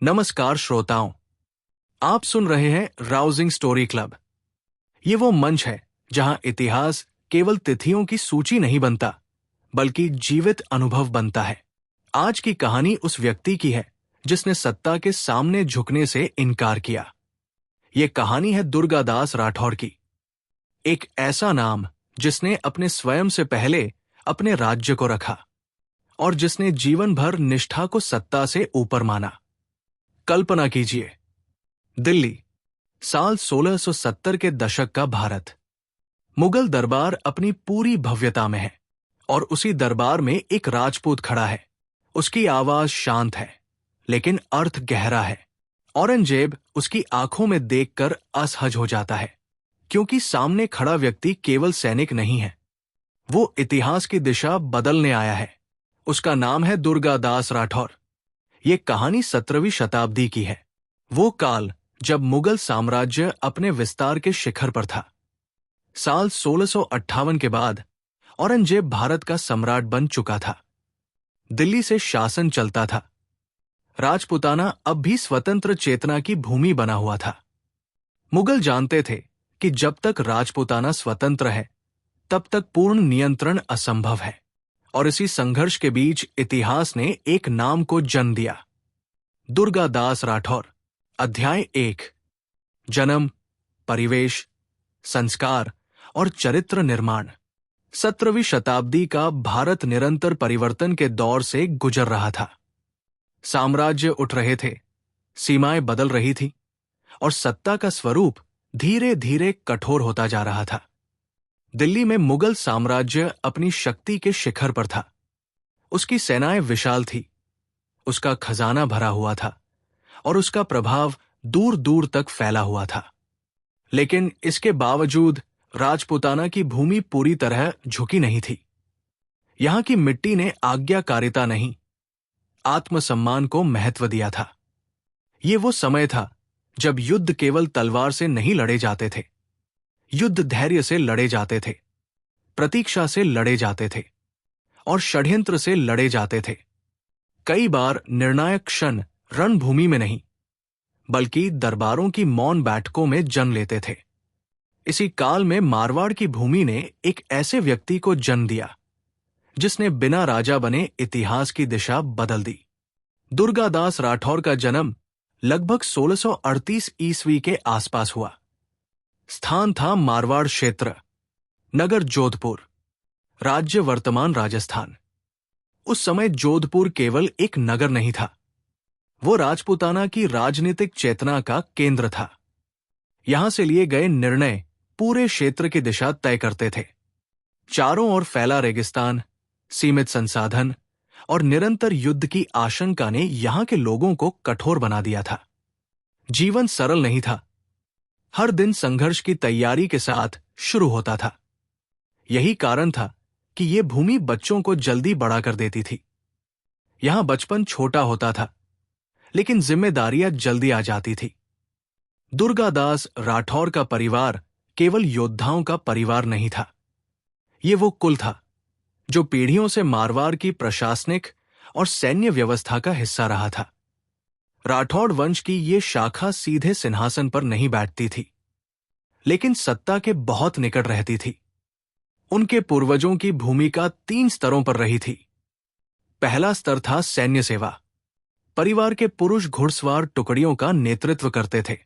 नमस्कार श्रोताओं, आप सुन रहे हैं राउजिंग स्टोरी क्लब। ये वो मंच है जहां इतिहास केवल तिथियों की सूची नहीं बनता, बल्कि जीवित अनुभव बनता है। आज की कहानी उस व्यक्ति की है जिसने सत्ता के सामने झुकने से इनकार किया। ये कहानी है दुर्गादास राठौर की, एक ऐसा नाम जिसने अपने स्वयं से पहले अपने राज्य को रखा और जिसने जीवन भर निष्ठा को सत्ता से ऊपर माना। कल्पना कीजिए, दिल्ली, साल 1670 के दशक का भारत। मुगल दरबार अपनी पूरी भव्यता में है और उसी दरबार में एक राजपूत खड़ा है। उसकी आवाज शांत है, लेकिन अर्थ गहरा है। औरंगजेब उसकी आंखों में देखकर असहज हो जाता है, क्योंकि सामने खड़ा व्यक्ति केवल सैनिक नहीं है, वो इतिहास की दिशा बदलने आया है। उसका नाम है दुर्गादास राठौर। ये कहानी 17वीं शताब्दी की है, वो काल जब मुगल साम्राज्य अपने विस्तार के शिखर पर था। साल 1658 के बाद औरंगजेब भारत का सम्राट बन चुका था। दिल्ली से शासन चलता था। राजपूताना अब भी स्वतंत्र चेतना की भूमि बना हुआ था। मुगल जानते थे कि जब तक राजपूताना स्वतंत्र है, तब तक पूर्ण नियंत्रण असंभव है। और इसी संघर्ष के बीच इतिहास ने एक नाम को जन्म दिया, दुर्गादास राठौर। अध्याय 1, जन्म, परिवेश, संस्कार और चरित्र निर्माण। 17वीं शताब्दी का भारत निरंतर परिवर्तन के दौर से गुजर रहा था। साम्राज्य उठ रहे थे, सीमाएं बदल रही थी और सत्ता का स्वरूप धीरे धीरे कठोर होता जा रहा था। दिल्ली में मुगल साम्राज्य अपनी शक्ति के शिखर पर था। उसकी सेनाएं विशाल थी, उसका खजाना भरा हुआ था और उसका प्रभाव दूर दूर तक फैला हुआ था। लेकिन इसके बावजूद राजपूताना की भूमि पूरी तरह झुकी नहीं थी। यहां की मिट्टी ने आज्ञाकारिता नहीं, आत्मसम्मान को महत्व दिया था। ये वो समय था जब युद्ध केवल तलवार से नहीं लड़े जाते थे, युद्ध धैर्य से लड़े जाते थे, प्रतीक्षा से लड़े जाते थे और षड्यंत्र से लड़े जाते थे। कई बार निर्णायक क्षण रणभूमि में नहीं, बल्कि दरबारों की मौन बैठकों में जन्म लेते थे। इसी काल में मारवाड़ की भूमि ने एक ऐसे व्यक्ति को जन्म दिया जिसने बिना राजा बने इतिहास की दिशा बदल दी। दुर्गादास राठौर का जन्म लगभग 1638 ईस्वी के आसपास हुआ। स्थान था मारवाड़ क्षेत्र, नगर जोधपुर, राज्य वर्तमान राजस्थान। उस समय जोधपुर केवल एक नगर नहीं था, वो राजपूताना की राजनीतिक चेतना का केंद्र था। यहां से लिए गए निर्णय पूरे क्षेत्र की दिशा तय करते थे। चारों ओर फैला रेगिस्तान, सीमित संसाधन और निरंतर युद्ध की आशंका ने यहां के लोगों को कठोर बना दिया था। जीवन सरल नहीं था, हर दिन संघर्ष की तैयारी के साथ शुरू होता था। यही कारण था कि ये भूमि बच्चों को जल्दी बड़ा कर देती थी। यहां बचपन छोटा होता था, लेकिन जिम्मेदारियां जल्दी आ जाती थी। दुर्गादास राठौर का परिवार केवल योद्धाओं का परिवार नहीं था, ये वो कुल था जो पीढ़ियों से मारवाड़ की प्रशासनिक और सैन्य व्यवस्था का हिस्सा रहा था। राठौड़ वंश की ये शाखा सीधे सिंहासन पर नहीं बैठती थी, लेकिन सत्ता के बहुत निकट रहती थी। उनके पूर्वजों की भूमिका 3 स्तरों पर रही थी। पहला स्तर था सैन्य सेवा। परिवार के पुरुष घुड़सवार टुकड़ियों का नेतृत्व करते थे।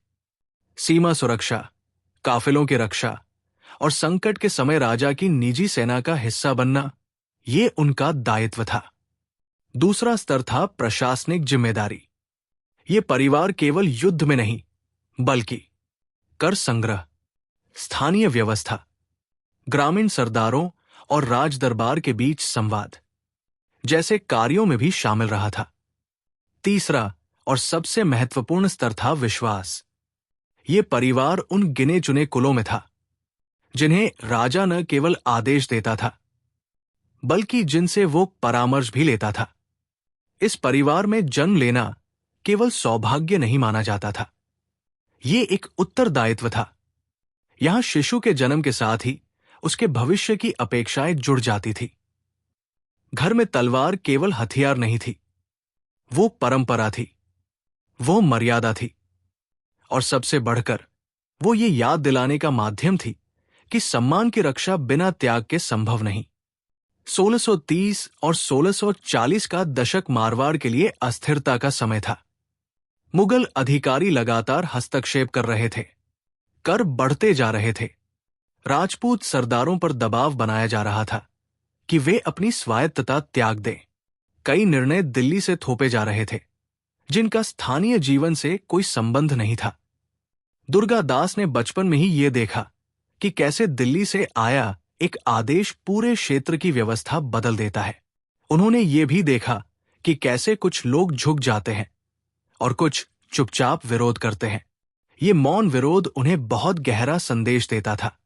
सीमा सुरक्षा, काफिलों की रक्षा और संकट के समय राजा की निजी सेना का हिस्सा बनना, ये उनका दायित्व था। दूसरा स्तर था प्रशासनिक जिम्मेदारी। ये परिवार केवल युद्ध में नहीं, बल्कि कर संग्रह, स्थानीय व्यवस्था, ग्रामीण सरदारों और राज दरबार के बीच संवाद जैसे कार्यों में भी शामिल रहा था। तीसरा और सबसे महत्वपूर्ण स्तर था विश्वास। ये परिवार उन गिने चुने कुलों में था जिन्हें राजा न केवल आदेश देता था, बल्कि जिनसे वो परामर्श भी लेता था। इस परिवार में जन्म लेना केवल सौभाग्य नहीं माना जाता था, ये एक उत्तरदायित्व था। यहां शिशु के जन्म के साथ ही उसके भविष्य की अपेक्षाएं जुड़ जाती थी। घर में तलवार केवल हथियार नहीं थी, वो परंपरा थी, वो मर्यादा थी, और सबसे बढ़कर वो ये याद दिलाने का माध्यम थी कि सम्मान की रक्षा बिना त्याग के संभव नहीं। 1630 और 1640 का दशक मारवाड़ के लिए अस्थिरता का समय था। मुगल अधिकारी लगातार हस्तक्षेप कर रहे थे, कर बढ़ते जा रहे थे, राजपूत सरदारों पर दबाव बनाया जा रहा था कि वे अपनी स्वायत्तता त्याग दें। कई निर्णय दिल्ली से थोपे जा रहे थे जिनका स्थानीय जीवन से कोई संबंध नहीं था। दुर्गा दास ने बचपन में ही ये देखा कि कैसे दिल्ली से आया एक आदेश पूरे क्षेत्र की व्यवस्था बदल देता है। उन्होंने ये भी देखा कि कैसे कुछ लोग झुक जाते हैं और कुछ चुपचाप विरोध करते हैं। ये मौन विरोध उन्हें बहुत गहरा संदेश देता था।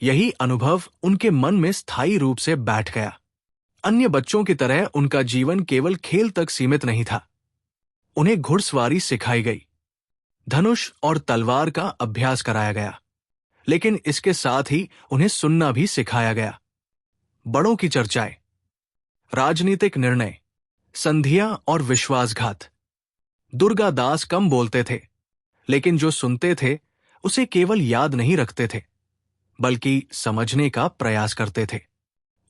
यही अनुभव उनके मन में स्थायी रूप से बैठ गया। अन्य बच्चों की तरह उनका जीवन केवल खेल तक सीमित नहीं था। उन्हें घुड़सवारी सिखाई गई, धनुष और तलवार का अभ्यास कराया गया, लेकिन इसके साथ ही उन्हें सुनना भी सिखाया गया। बड़ों की चर्चाएं, राजनीतिक निर्णय, संधियां और विश्वासघात। दुर्गा दास कम बोलते थे, लेकिन जो सुनते थे उसे केवल याद नहीं रखते थे, बल्कि समझने का प्रयास करते थे।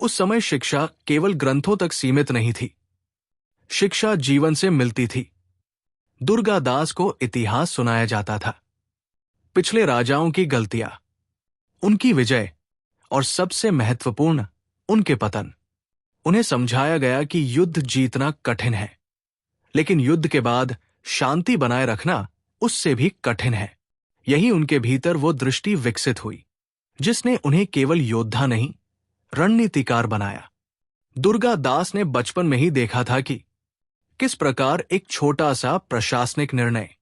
उस समय शिक्षा केवल ग्रंथों तक सीमित नहीं थी, शिक्षा जीवन से मिलती थी। दुर्गा दास को इतिहास सुनाया जाता था, पिछले राजाओं की गलतियां, उनकी विजय और सबसे महत्वपूर्ण उनके पतन। उन्हें समझाया गया कि युद्ध जीतना कठिन है, लेकिन युद्ध के बाद शांति बनाए रखना उससे भी कठिन है। यही उनके भीतर वो दृष्टि विकसित हुई जिसने उन्हें केवल योद्धा नहीं, रणनीतिकार बनाया। दुर्गा दास ने बचपन में ही देखा था कि किस प्रकार एक छोटा सा प्रशासनिक निर्णय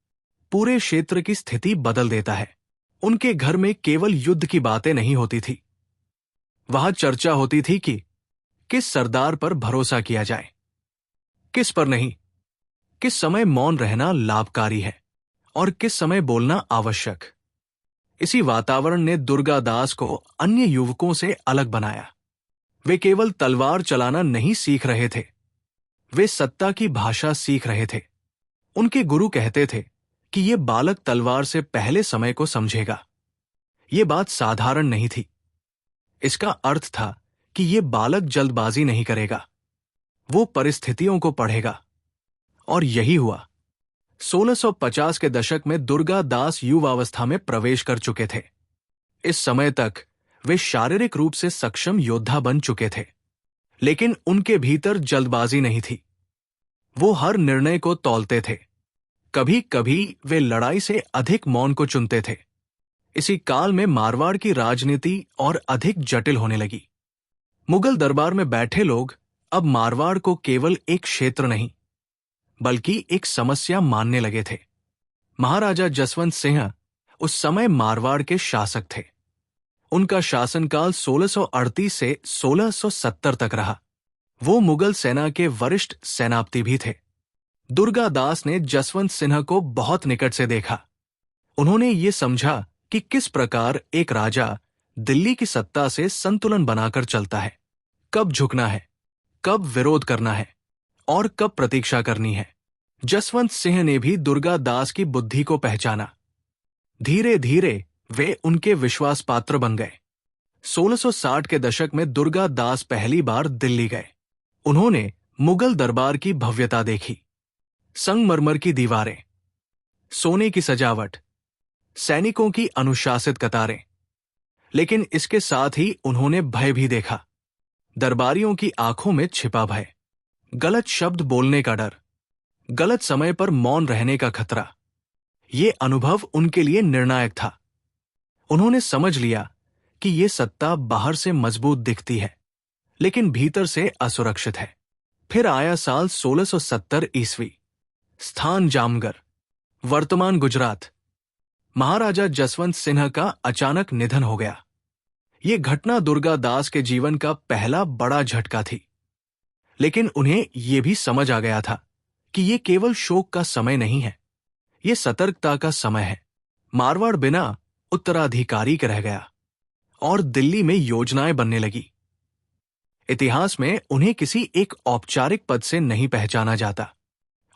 पूरे क्षेत्र की स्थिति बदल देता है। उनके घर में केवल युद्ध की बातें नहीं होती थी, वहां चर्चा होती थी कि किस सरदार पर भरोसा किया जाए, किस पर नहीं, किस समय मौन रहना लाभकारी है और किस समय बोलना आवश्यक। इसी वातावरण ने दुर्गा दास को अन्य युवकों से अलग बनाया। वे केवल तलवार चलाना नहीं सीख रहे थे, वे सत्ता की भाषा सीख रहे थे। उनके गुरु कहते थे कि ये बालक तलवार से पहले समय को समझेगा। ये बात साधारण नहीं थी। इसका अर्थ था कि ये बालक जल्दबाजी नहीं करेगा, वो परिस्थितियों को पढ़ेगा। और यही हुआ। 1650 के दशक में दुर्गा दास युवावस्था में प्रवेश कर चुके थे। इस समय तक वे शारीरिक रूप से सक्षम योद्धा बन चुके थे, लेकिन उनके भीतर जल्दबाजी नहीं थी। वो हर निर्णय को तौलते थे। कभी कभी वे लड़ाई से अधिक मौन को चुनते थे। इसी काल में मारवाड़ की राजनीति और अधिक जटिल होने लगी। मुगल दरबार में बैठे लोग अब मारवाड़ को केवल एक क्षेत्र नहीं, बल्कि एक समस्या मानने लगे थे। महाराजा जसवंत सिंह उस समय मारवाड़ के शासक थे। उनका शासनकाल 1638 से 1670 तक रहा। वो मुगल सेना के वरिष्ठ सेनापति भी थे। दुर्गा दास ने जसवंत सिंह को बहुत निकट से देखा। उन्होंने ये समझा कि किस प्रकार एक राजा दिल्ली की सत्ता से संतुलन बनाकर चलता है, कब झुकना है, कब विरोध करना है और कब प्रतीक्षा करनी है। जसवंत सिंह ने भी दुर्गा दास की बुद्धि को पहचाना। धीरे धीरे वे उनके विश्वास पात्र बन गए। 1660 के दशक में दुर्गा दास पहली बार दिल्ली गए। उन्होंने मुगल दरबार की भव्यता देखी, संगमरमर की दीवारें, सोने की सजावट, सैनिकों की अनुशासित कतारें। लेकिन इसके साथ ही उन्होंने भय भी देखा। दरबारियों की आंखों में छिपा भय, गलत शब्द बोलने का डर, गलत समय पर मौन रहने का खतरा। ये अनुभव उनके लिए निर्णायक था। उन्होंने समझ लिया कि ये सत्ता बाहर से मजबूत दिखती है, लेकिन भीतर से असुरक्षित है। फिर आया साल 1670 ईस्वी। स्थान जामगर, वर्तमान गुजरात। महाराजा जसवंत सिंह का अचानक निधन हो गया। ये घटना दुर्गा दास के जीवन का पहला बड़ा झटका थी, लेकिन उन्हें यह भी समझ आ गया था कि ये केवल शोक का समय नहीं है, ये सतर्कता का समय है। मारवाड़ बिना उत्तराधिकारी के रह गया और दिल्ली में योजनाएं बनने लगी। इतिहास में उन्हें किसी एक औपचारिक पद से नहीं पहचाना जाता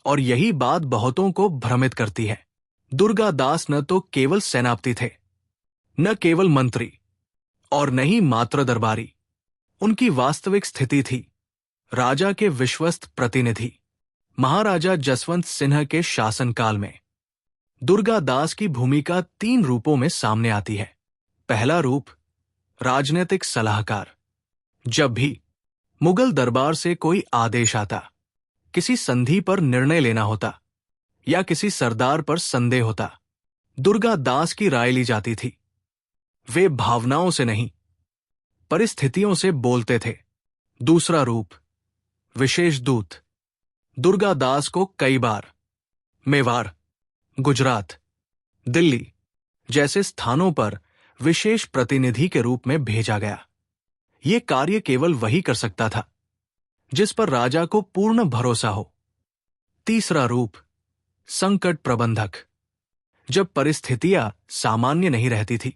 और यही बात बहुतों को भ्रमित करती है। दुर्गा दास न तो केवल सेनापति थे, न केवल मंत्री, और न ही मात्र दरबारी। उनकी वास्तविक स्थिति थी राजा के विश्वस्त प्रतिनिधि। महाराजा जसवंत सिंह के शासनकाल में दुर्गा दास की भूमिका 3 रूपों में सामने आती है। पहला रूप, राजनीतिक सलाहकार। जब भी मुगल दरबार से कोई आदेश आता, किसी संधि पर निर्णय लेना होता या किसी सरदार पर संदेह होता, दुर्गा दास की राय ली जाती थी। वे भावनाओं से नहीं, परिस्थितियों से बोलते थे। दूसरा रूप, विशेष दूत। दुर्गा दास को कई बार मेवाड़, गुजरात, दिल्ली जैसे स्थानों पर विशेष प्रतिनिधि के रूप में भेजा गया। ये कार्य केवल वही कर सकता था जिस पर राजा को पूर्ण भरोसा हो। तीसरा रूप, संकट प्रबंधक। जब परिस्थितियां सामान्य नहीं रहती थी,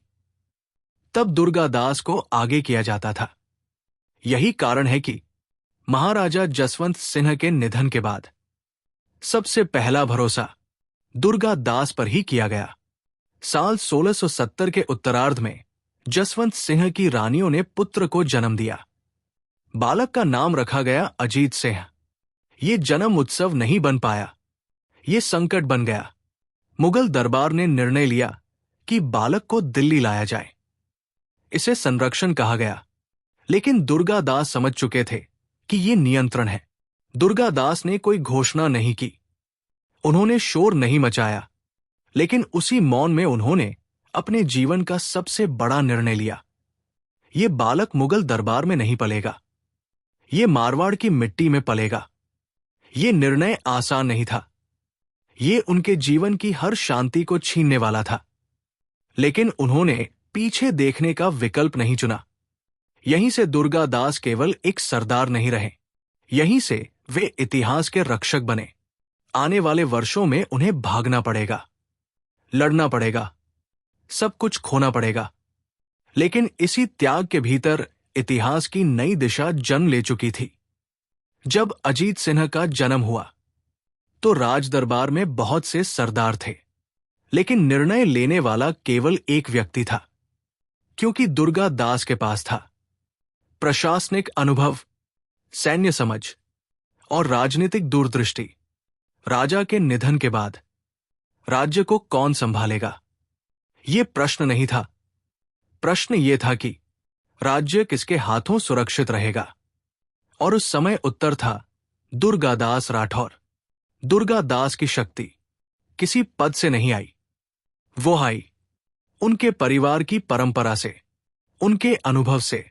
तब दुर्गा दास को आगे किया जाता था। यही कारण है कि महाराजा जसवंत सिंह के निधन के बाद सबसे पहला भरोसा दुर्गा दास पर ही किया गया। साल 1670 के उत्तरार्ध में जसवंत सिंह की रानियों ने पुत्र को जन्म दिया। बालक का नाम रखा गया अजीत सिंह। ये जन्म उत्सव नहीं बन पाया, ये संकट बन गया। मुगल दरबार ने निर्णय लिया कि बालक को दिल्ली लाया जाए। इसे संरक्षण कहा गया, लेकिन दुर्गा दास समझ चुके थे कि ये नियंत्रण है। दुर्गा दास ने कोई घोषणा नहीं की, उन्होंने शोर नहीं मचाया, लेकिन उसी मौन में उन्होंने अपने जीवन का सबसे बड़ा निर्णय लिया। ये बालक मुगल दरबार में नहीं पलेगा, ये मारवाड़ की मिट्टी में पलेगा। ये निर्णय आसान नहीं था, ये उनके जीवन की हर शांति को छीनने वाला था, लेकिन उन्होंने पीछे देखने का विकल्प नहीं चुना। यहीं से दुर्गा दास केवल एक सरदार नहीं रहे, यहीं से वे इतिहास के रक्षक बने। आने वाले वर्षों में उन्हें भागना पड़ेगा, लड़ना पड़ेगा, सब कुछ खोना पड़ेगा, लेकिन इसी त्याग के भीतर इतिहास की नई दिशा जन्म ले चुकी थी। जब अजीत सिंह का जन्म हुआ तो राज दरबार में बहुत से सरदार थे, लेकिन निर्णय लेने वाला केवल एक व्यक्ति था, क्योंकि दुर्गा दास के पास था प्रशासनिक अनुभव, सैन्य समझ और राजनीतिक दूरदृष्टि। राजा के निधन के बाद राज्य को कौन संभालेगा, यह प्रश्न नहीं था। प्रश्न यह था कि राज्य किसके हाथों सुरक्षित रहेगा। और उस समय उत्तर था दुर्गा दास राठौर। दुर्गा दास की शक्ति किसी पद से नहीं आई, वो आई उनके परिवार की परंपरा से, उनके अनुभव से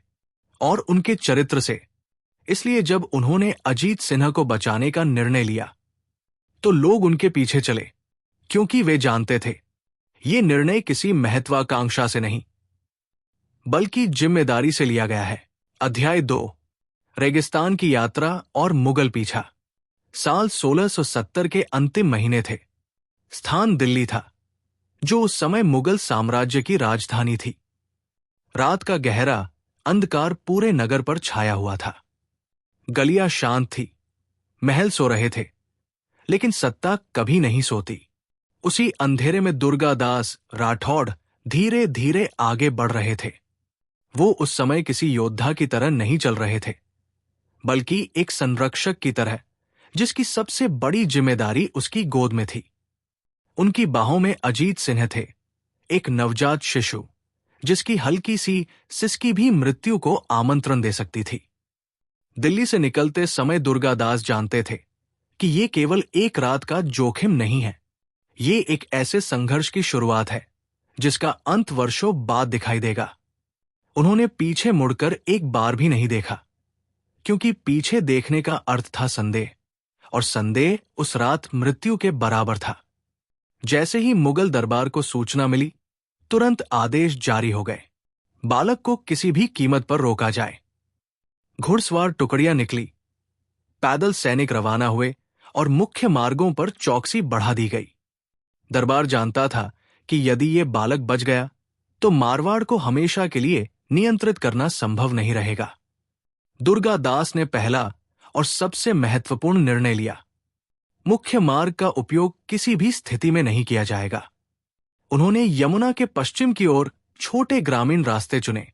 और उनके चरित्र से। इसलिए जब उन्होंने अजीत सिन्हा को बचाने का निर्णय लिया तो लोग उनके पीछे चले, क्योंकि वे जानते थे ये निर्णय किसी महत्वाकांक्षा से नहीं, बल्कि जिम्मेदारी से लिया गया है। अध्याय 2, रेगिस्तान की यात्रा और मुगल पीछा। साल 1670 के अंतिम महीने थे। स्थान दिल्ली था, जो उस समय मुगल साम्राज्य की राजधानी थी। रात का गहरा अंधकार पूरे नगर पर छाया हुआ था। गलियां शांत थी, महल सो रहे थे, लेकिन सत्ता कभी नहीं सोती। उसी अंधेरे में दुर्गा दास राठौड़ धीरे धीरे आगे बढ़ रहे थे। वो उस समय किसी योद्धा की तरह नहीं चल रहे थे, बल्कि एक संरक्षक की तरह, जिसकी सबसे बड़ी जिम्मेदारी उसकी गोद में थी। उनकी बाहों में अजीत सिंह थे, एक नवजात शिशु जिसकी हल्की सी सिसकी भी मृत्यु को आमंत्रण दे सकती थी। दिल्ली से निकलते समय दुर्गा दास जानते थे कि ये केवल एक रात का जोखिम नहीं है, ये एक ऐसे संघर्ष की शुरुआत है जिसका अंत वर्षों बाद दिखाई देगा। उन्होंने पीछे मुड़कर एक बार भी नहीं देखा, क्योंकि पीछे देखने का अर्थ था संदेह, और संदेह उस रात मृत्यु के बराबर था। जैसे ही मुगल दरबार को सूचना मिली, तुरंत आदेश जारी हो गए, बालक को किसी भी कीमत पर रोका जाए। घुड़सवार टुकड़ियां निकली, पैदल सैनिक रवाना हुए और मुख्य मार्गों पर चौकसी बढ़ा दी गई। दरबार जानता था कि यदि ये बालक बच गया तो मारवाड़ को हमेशा के लिए नियंत्रित करना संभव नहीं रहेगा। दुर्गा दास ने पहला और सबसे महत्वपूर्ण निर्णय लिया। मुख्य मार्ग का उपयोग किसी भी स्थिति में नहीं किया जाएगा। उन्होंने यमुना के पश्चिम की ओर छोटे ग्रामीण रास्ते चुने,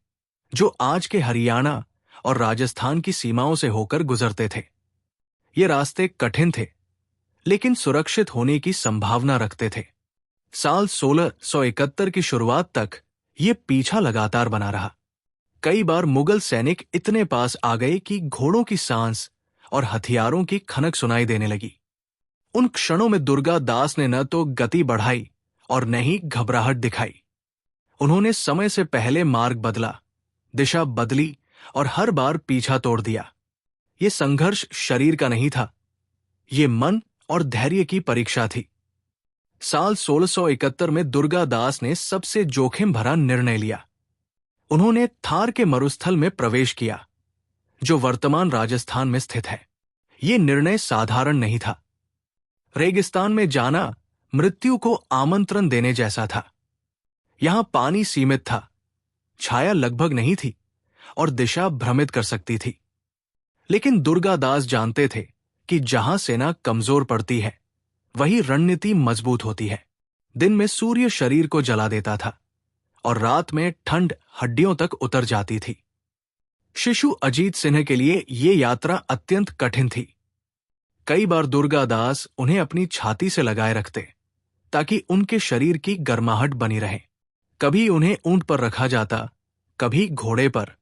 जो आज के हरियाणा और राजस्थान की सीमाओं से होकर गुजरते थे। ये रास्ते कठिन थे, लेकिन सुरक्षित होने की संभावना रखते थे। साल 1671 की शुरुआत तक ये पीछा लगातार बना रहा। कई बार मुगल सैनिक इतने पास आ गए कि घोड़ों की सांस और हथियारों की खनक सुनाई देने लगी। उन क्षणों में दुर्गा दास ने न तो गति बढ़ाई और न ही घबराहट दिखाई। उन्होंने समय से पहले मार्ग बदला, दिशा बदली और हर बार पीछा तोड़ दिया। ये संघर्ष शरीर का नहीं था, ये मन और धैर्य की परीक्षा थी। साल 1671 में दुर्गा दास ने सबसे जोखिम भरा निर्णय लिया। उन्होंने थार के मरुस्थल में प्रवेश किया, जो वर्तमान राजस्थान में स्थित है। ये निर्णय साधारण नहीं था। रेगिस्तान में जाना मृत्यु को आमंत्रण देने जैसा था। यहां पानी सीमित था, छाया लगभग नहीं थी और दिशा भ्रमित कर सकती थी। लेकिन दुर्गा दास जानते थे कि जहां सेना कमजोर पड़ती है, वही रणनीति मजबूत होती है। दिन में सूर्य शरीर को जला देता था और रात में ठंड हड्डियों तक उतर जाती थी। शिशु अजीत सिन्हा के लिए ये यात्रा अत्यंत कठिन थी। कई बार दुर्गा दास उन्हें अपनी छाती से लगाए रखते, ताकि उनके शरीर की गर्माहट बनी रहे। कभी उन्हें ऊंट पर रखा जाता, कभी घोड़े पर,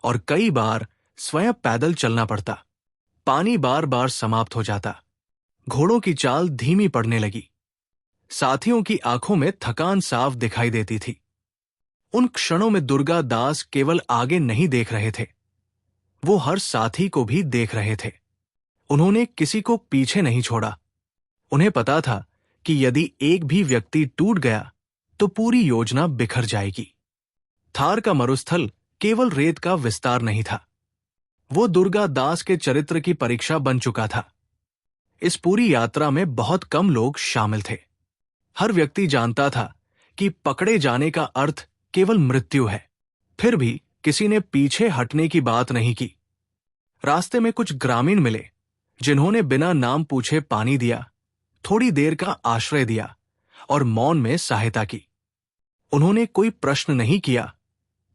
और कई बार स्वयं पैदल चलना पड़ता। पानी बार बार समाप्त हो जाता, घोड़ों की चाल धीमी पड़ने लगी, साथियों की आंखों में थकान साफ दिखाई देती थी। उन क्षणों में दुर्गा दास केवल आगे नहीं देख रहे थे, वो हर साथी को भी देख रहे थे। उन्होंने किसी को पीछे नहीं छोड़ा। उन्हें पता था कि यदि एक भी व्यक्ति टूट गया तो पूरी योजना बिखर जाएगी। थार का मरुस्थल केवल रेत का विस्तार नहीं था, वो दुर्गा दास के चरित्र की परीक्षा बन चुका था। इस पूरी यात्रा में बहुत कम लोग शामिल थे। हर व्यक्ति जानता था कि पकड़े जाने का अर्थ केवल मृत्यु है। फिर भी किसी ने पीछे हटने की बात नहीं की। रास्ते में कुछ ग्रामीण मिले, जिन्होंने बिना नाम पूछे पानी दिया, थोड़ी देर का आश्रय दिया और मौन में सहायता की। उन्होंने कोई प्रश्न नहीं किया,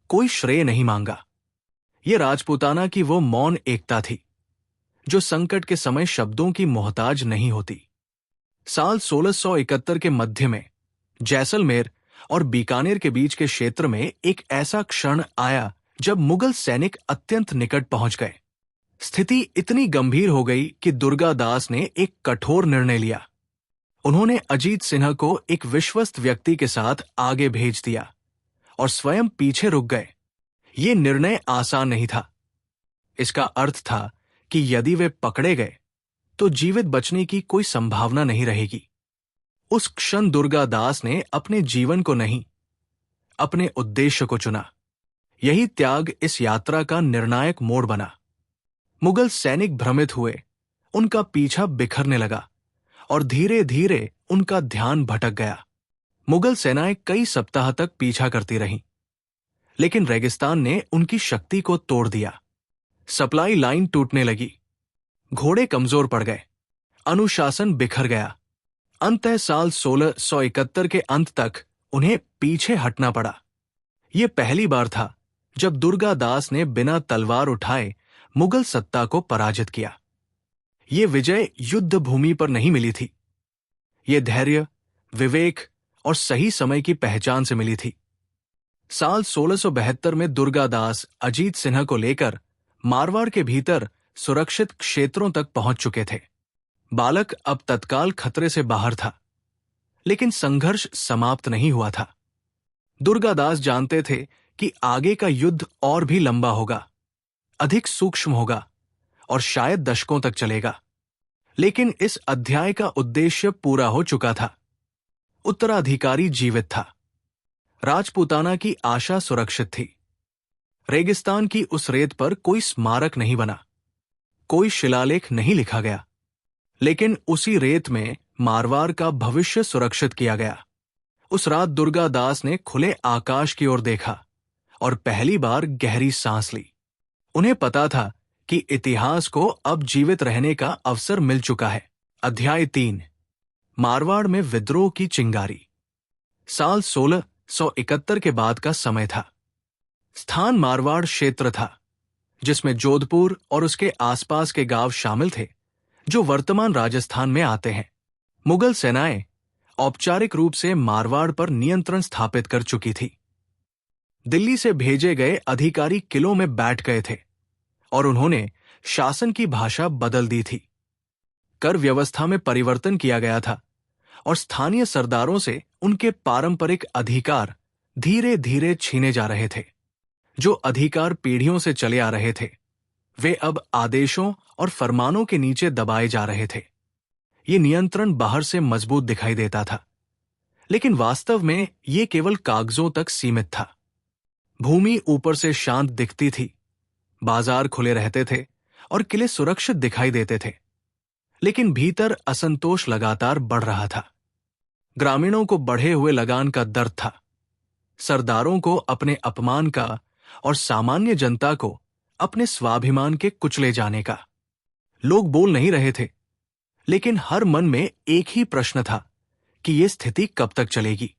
कोई श्रेय नहीं मांगा। ये राजपूताना की वो मौन एकता थी, जो संकट के समय शब्दों की मोहताज नहीं होती। साल 1671 के मध्य में जैसलमेर और बीकानेर के बीच के क्षेत्र में एक ऐसा क्षण आया जब मुगल सैनिक अत्यंत निकट पहुंच गए। स्थिति इतनी गंभीर हो गई कि दुर्गा दास ने एक कठोर निर्णय लिया। उन्होंने अजीत सिन्हा को एक विश्वस्त व्यक्ति के साथ आगे भेज दिया और स्वयं पीछे रुक गए। ये निर्णय आसान नहीं था। इसका अर्थ था कि यदि वे पकड़े गए तो जीवित बचने की कोई संभावना नहीं रहेगी। उस क्षण दुर्गा दास ने अपने जीवन को नहीं, अपने उद्देश्य को चुना। यही त्याग इस यात्रा का निर्णायक मोड़ बना। मुगल सैनिक भ्रमित हुए, उनका पीछा बिखरने लगा और धीरे धीरे उनका ध्यान भटक गया। मुगल सेनाएं कई सप्ताह तक पीछा करती रहीं, लेकिन रेगिस्तान ने उनकी शक्ति को तोड़ दिया। सप्लाई लाइन टूटने लगी, घोड़े कमजोर पड़ गए, अनुशासन बिखर गया। अंततः साल 1671 के अंत तक उन्हें पीछे हटना पड़ा। यह पहली बार था जब दुर्गा दास ने बिना तलवार उठाए मुगल सत्ता को पराजित किया। ये विजय युद्ध भूमि पर नहीं मिली थी, ये धैर्य, विवेक और सही समय की पहचान से मिली थी। साल 1672 में दुर्गा दास अजीत सिन्हा को लेकर मारवाड़ के भीतर सुरक्षित क्षेत्रों तक पहुंच चुके थे। बालक अब तत्काल खतरे से बाहर था, लेकिन संघर्ष समाप्त नहीं हुआ था। दुर्गा दास जानते थे कि आगे का युद्ध और भी लंबा होगा, अधिक सूक्ष्म होगा और शायद दशकों तक चलेगा। लेकिन इस अध्याय का उद्देश्य पूरा हो चुका था। उत्तराधिकारी जीवित था, राजपूताना की आशा सुरक्षित थी। रेगिस्तान की उस रेत पर कोई स्मारक नहीं बना, कोई शिलालेख नहीं लिखा गया, लेकिन उसी रेत में मारवाड़ का भविष्य सुरक्षित किया गया। उस रात दुर्गा दास ने खुले आकाश की ओर देखा और पहली बार गहरी सांस ली। उन्हें पता था कि इतिहास को अब जीवित रहने का अवसर मिल चुका है। अध्याय 3। मारवाड़ में विद्रोह की चिंगारी। साल 1671 के बाद का समय था। स्थान मारवाड़ क्षेत्र था, जिसमें जोधपुर और उसके आसपास के गांव शामिल थे, जो वर्तमान राजस्थान में आते हैं। मुगल सेनाएं औपचारिक रूप से मारवाड़ पर नियंत्रण स्थापित कर चुकी थी। दिल्ली से भेजे गए अधिकारी किलों में बैठ गए थे और उन्होंने शासन की भाषा बदल दी थी। कर व्यवस्था में परिवर्तन किया गया था और स्थानीय सरदारों से उनके पारंपरिक अधिकार धीरे धीरे छीने जा रहे थे। जो अधिकार पीढ़ियों से चले आ रहे थे, वे अब आदेशों और फरमानों के नीचे दबाए जा रहे थे। ये नियंत्रण बाहर से मजबूत दिखाई देता था, लेकिन वास्तव में ये केवल कागजों तक सीमित था। भूमि ऊपर से शांत दिखती थी, बाजार खुले रहते थे और किले सुरक्षित दिखाई देते थे, लेकिन भीतर असंतोष लगातार बढ़ रहा था। ग्रामीणों को बढ़े हुए लगान का दर्द था, सरदारों को अपने अपमान का और सामान्य जनता को अपने स्वाभिमान के कुचले जाने का। लोग बोल नहीं रहे थे, लेकिन हर मन में एक ही प्रश्न था कि यह स्थिति कब तक चलेगी।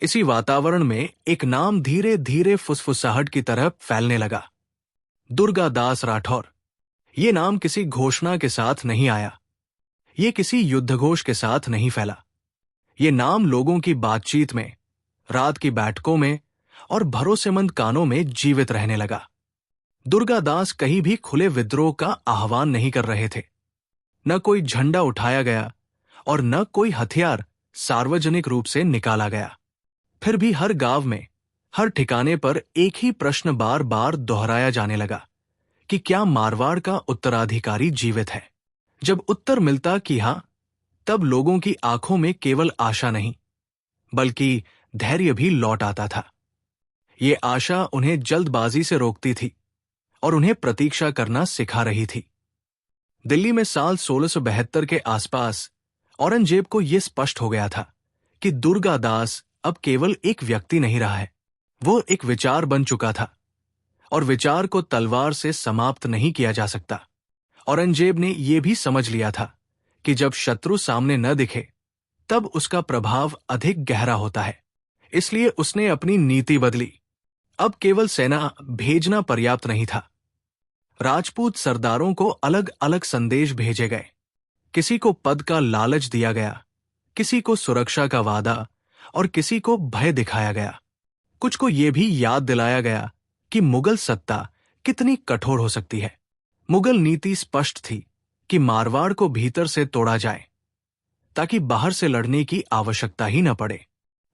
इसी वातावरण में एक नाम धीरे धीरे फुसफुसाहट की तरह फैलने लगा, दुर्गादास राठौर। ये नाम किसी घोषणा के साथ नहीं आया, ये किसी युद्धघोष के साथ नहीं फैला। ये नाम लोगों की बातचीत में, रात की बैठकों में और भरोसेमंद कानों में जीवित रहने लगा। दुर्गादास कहीं भी खुले विद्रोह का आह्वान नहीं कर रहे थे। न कोई झंडा उठाया गया और न कोई हथियार सार्वजनिक रूप से निकाला गया। फिर भी हर गांव में, हर ठिकाने पर एक ही प्रश्न बार बार दोहराया जाने लगा कि क्या मारवाड़ का उत्तराधिकारी जीवित है। जब उत्तर मिलता कि हां, तब लोगों की आंखों में केवल आशा नहीं, बल्कि धैर्य भी लौट आता था। ये आशा उन्हें जल्दबाजी से रोकती थी और उन्हें प्रतीक्षा करना सिखा रही थी। दिल्ली में साल 1672 के आसपास औरंगजेब को यह स्पष्ट हो गया था कि दुर्गादास अब केवल एक व्यक्ति नहीं रहा है, वो एक विचार बन चुका था और विचार को तलवार से समाप्त नहीं किया जा सकता। औरंगजेब ने यह भी समझ लिया था कि जब शत्रु सामने न दिखे, तब उसका प्रभाव अधिक गहरा होता है। इसलिए उसने अपनी नीति बदली। अब केवल सेना भेजना पर्याप्त नहीं था। राजपूत सरदारों को अलग अलग संदेश भेजे गए। किसी को पद का लालच दिया गया, किसी को सुरक्षा का वादा और किसी को भय दिखाया गया। कुछ को यह भी याद दिलाया गया कि मुगल सत्ता कितनी कठोर हो सकती है। मुगल नीति स्पष्ट थी कि मारवाड़ को भीतर से तोड़ा जाए, ताकि बाहर से लड़ने की आवश्यकता ही न पड़े।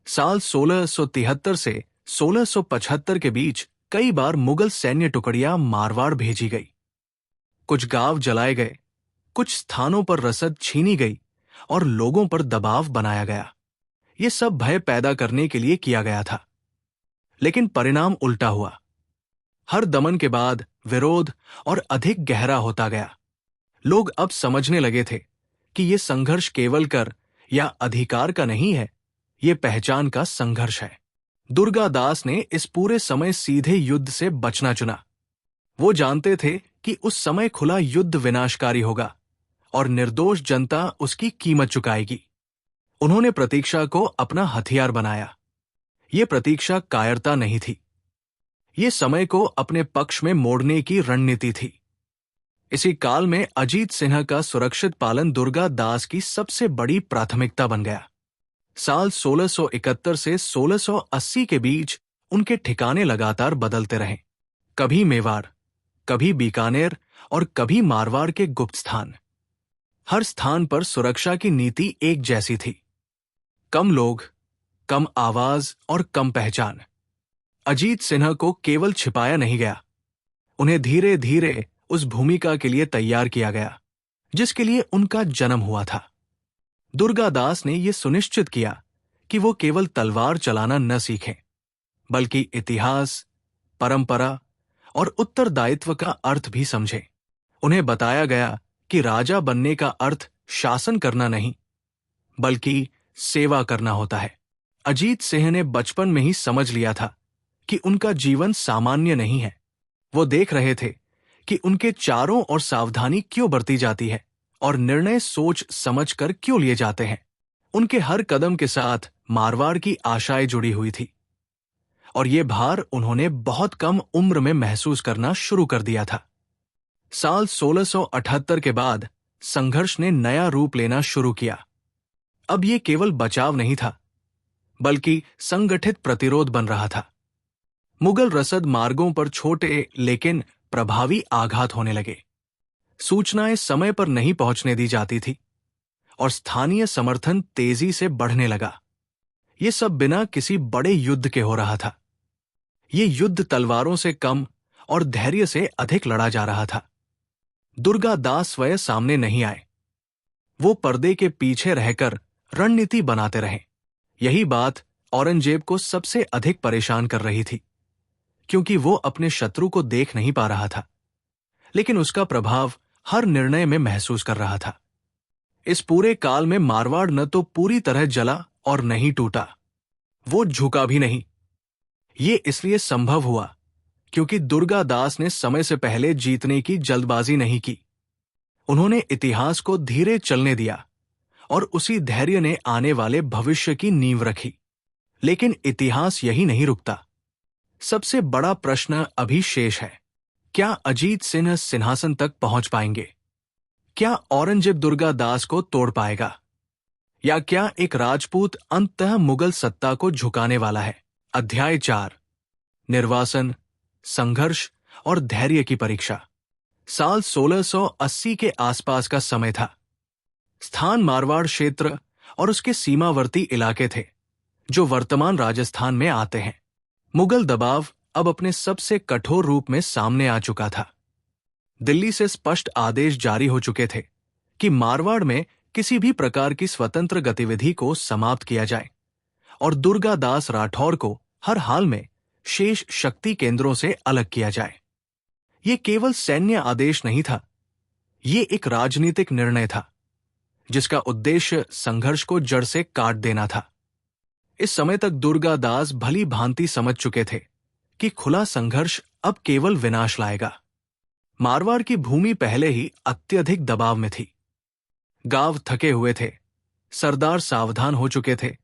साल 1673 से 1675 के बीच कई बार मुगल सैन्य टुकड़ियां मारवाड़ भेजी गई। कुछ गांव जलाए गए, कुछ स्थानों पर रसद छीनी गई और लोगों पर दबाव बनाया गया। ये सब भय पैदा करने के लिए किया गया था, लेकिन परिणाम उल्टा हुआ। हर दमन के बाद विरोध और अधिक गहरा होता गया। लोग अब समझने लगे थे कि यह संघर्ष केवल कर या अधिकार का नहीं है, यह पहचान का संघर्ष है। दुर्गादास ने इस पूरे समय सीधे युद्ध से बचना चुना। वो जानते थे कि उस समय खुला युद्ध विनाशकारी होगा और निर्दोष जनता उसकी कीमत चुकाएगी। उन्होंने प्रतीक्षा को अपना हथियार बनाया। ये प्रतीक्षा कायरता नहीं थी, ये समय को अपने पक्ष में मोड़ने की रणनीति थी। इसी काल में अजीत सिन्हा का सुरक्षित पालन दुर्गादास की सबसे बड़ी प्राथमिकता बन गया। साल 1671 से 1680 के बीच उनके ठिकाने लगातार बदलते रहे। कभी मेवाड़, कभी बीकानेर और कभी मारवाड़ के गुप्त स्थान। हर स्थान पर सुरक्षा की नीति एक जैसी थी, कम लोग, कम आवाज और कम पहचान। अजीत सिन्हा को केवल छिपाया नहीं गया, उन्हें धीरे धीरे उस भूमिका के लिए तैयार किया गया जिसके लिए उनका जन्म हुआ था। दुर्गादास ने यह सुनिश्चित किया कि वो केवल तलवार चलाना न सीखें, बल्कि इतिहास, परंपरा और उत्तरदायित्व का अर्थ भी समझें। उन्हें बताया गया कि राजा बनने का अर्थ शासन करना नहीं, बल्कि सेवा करना होता है। अजीत सिंह ने बचपन में ही समझ लिया था कि उनका जीवन सामान्य नहीं है। वो देख रहे थे कि उनके चारों ओर सावधानी क्यों बरती जाती है और निर्णय सोच समझकर क्यों लिए जाते हैं। उनके हर कदम के साथ मारवाड़ की आशाएं जुड़ी हुई थी और ये भार उन्होंने बहुत कम उम्र में महसूस करना शुरू कर दिया था। साल 1678 के बाद संघर्ष ने नया रूप लेना शुरू किया। अब ये केवल बचाव नहीं था, बल्कि संगठित प्रतिरोध बन रहा था। मुगल रसद मार्गों पर छोटे लेकिन प्रभावी आघात होने लगे। सूचनाएं समय पर नहीं पहुंचने दी जाती थी और स्थानीय समर्थन तेजी से बढ़ने लगा। ये सब बिना किसी बड़े युद्ध के हो रहा था। ये युद्ध तलवारों से कम और धैर्य से अधिक लड़ा जा रहा था। दुर्गा दास स्वयं सामने नहीं आए। वो पर्दे के पीछे रहकर रणनीति बनाते रहे। यही बात औरंगजेब को सबसे अधिक परेशान कर रही थी, क्योंकि वो अपने शत्रु को देख नहीं पा रहा था, लेकिन उसका प्रभाव हर निर्णय में महसूस कर रहा था। इस पूरे काल में मारवाड़ न तो पूरी तरह जला और नहीं टूटा, वो झुका भी नहीं। ये इसलिए संभव हुआ क्योंकि दुर्गा दास ने समय से पहले जीतने की जल्दबाजी नहीं की। उन्होंने इतिहास को धीरे चलने दिया और उसी धैर्य ने आने वाले भविष्य की नींव रखी। लेकिन इतिहास यही नहीं रुकता। सबसे बड़ा प्रश्न अभी शेष है। क्या अजीत सिंह सिंहासन तक पहुंच पाएंगे? क्या औरंगजेब दुर्गा दास को तोड़ पाएगा? या क्या एक राजपूत अंततः मुगल सत्ता को झुकाने वाला है? अध्याय 4, निर्वासन, संघर्ष और धैर्य की परीक्षा। साल 1680 के आसपास का समय था। स्थान मारवाड़ क्षेत्र और उसके सीमावर्ती इलाके थे, जो वर्तमान राजस्थान में आते हैं। मुगल दबाव अब अपने सबसे कठोर रूप में सामने आ चुका था। दिल्ली से स्पष्ट आदेश जारी हो चुके थे कि मारवाड़ में किसी भी प्रकार की स्वतंत्र गतिविधि को समाप्त किया जाए और दुर्गा दास राठौर को हर हाल में शेष शक्ति केंद्रों से अलग किया जाए। ये केवल सैन्य आदेश नहीं था, ये एक राजनीतिक निर्णय था जिसका उद्देश्य संघर्ष को जड़ से काट देना था। इस समय तक दुर्गा दास भली भांति समझ चुके थे कि खुला संघर्ष अब केवल विनाश लाएगा। मारवाड़ की भूमि पहले ही अत्यधिक दबाव में थी। गांव थके हुए थे, सरदार सावधान हो चुके थे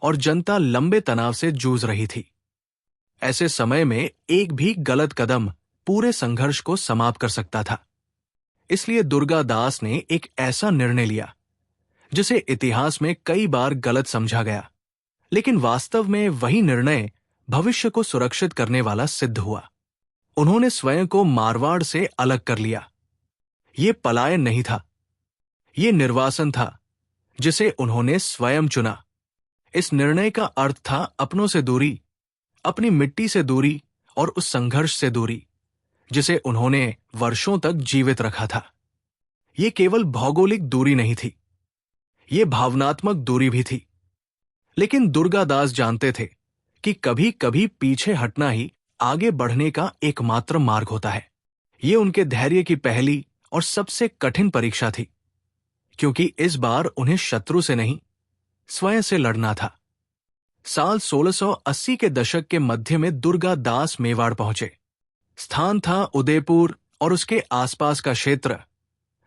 और जनता लंबे तनाव से जूझ रही थी। ऐसे समय में एक भी गलत कदम पूरे संघर्ष को समाप्त कर सकता था। इसलिए दुर्गा दास ने एक ऐसा निर्णय लिया जिसे इतिहास में कई बार गलत समझा गया, लेकिन वास्तव में वही निर्णय भविष्य को सुरक्षित करने वाला सिद्ध हुआ। उन्होंने स्वयं को मारवाड़ से अलग कर लिया। ये पलायन नहीं था, ये निर्वासन था जिसे उन्होंने स्वयं चुना। इस निर्णय का अर्थ था अपनों से दूरी, अपनी मिट्टी से दूरी और उस संघर्ष से दूरी जिसे उन्होंने वर्षों तक जीवित रखा था। ये केवल भौगोलिक दूरी नहीं थी, ये भावनात्मक दूरी भी थी। लेकिन दुर्गा दास जानते थे कि कभी कभी पीछे हटना ही आगे बढ़ने का एकमात्र मार्ग होता है। ये उनके धैर्य की पहली और सबसे कठिन परीक्षा थी, क्योंकि इस बार उन्हें शत्रु से नहीं, स्वयं से लड़ना था। साल 1680 के दशक के मध्य में दुर्गा दास मेवाड़ पहुंचे। स्थान था उदयपुर और उसके आसपास का क्षेत्र,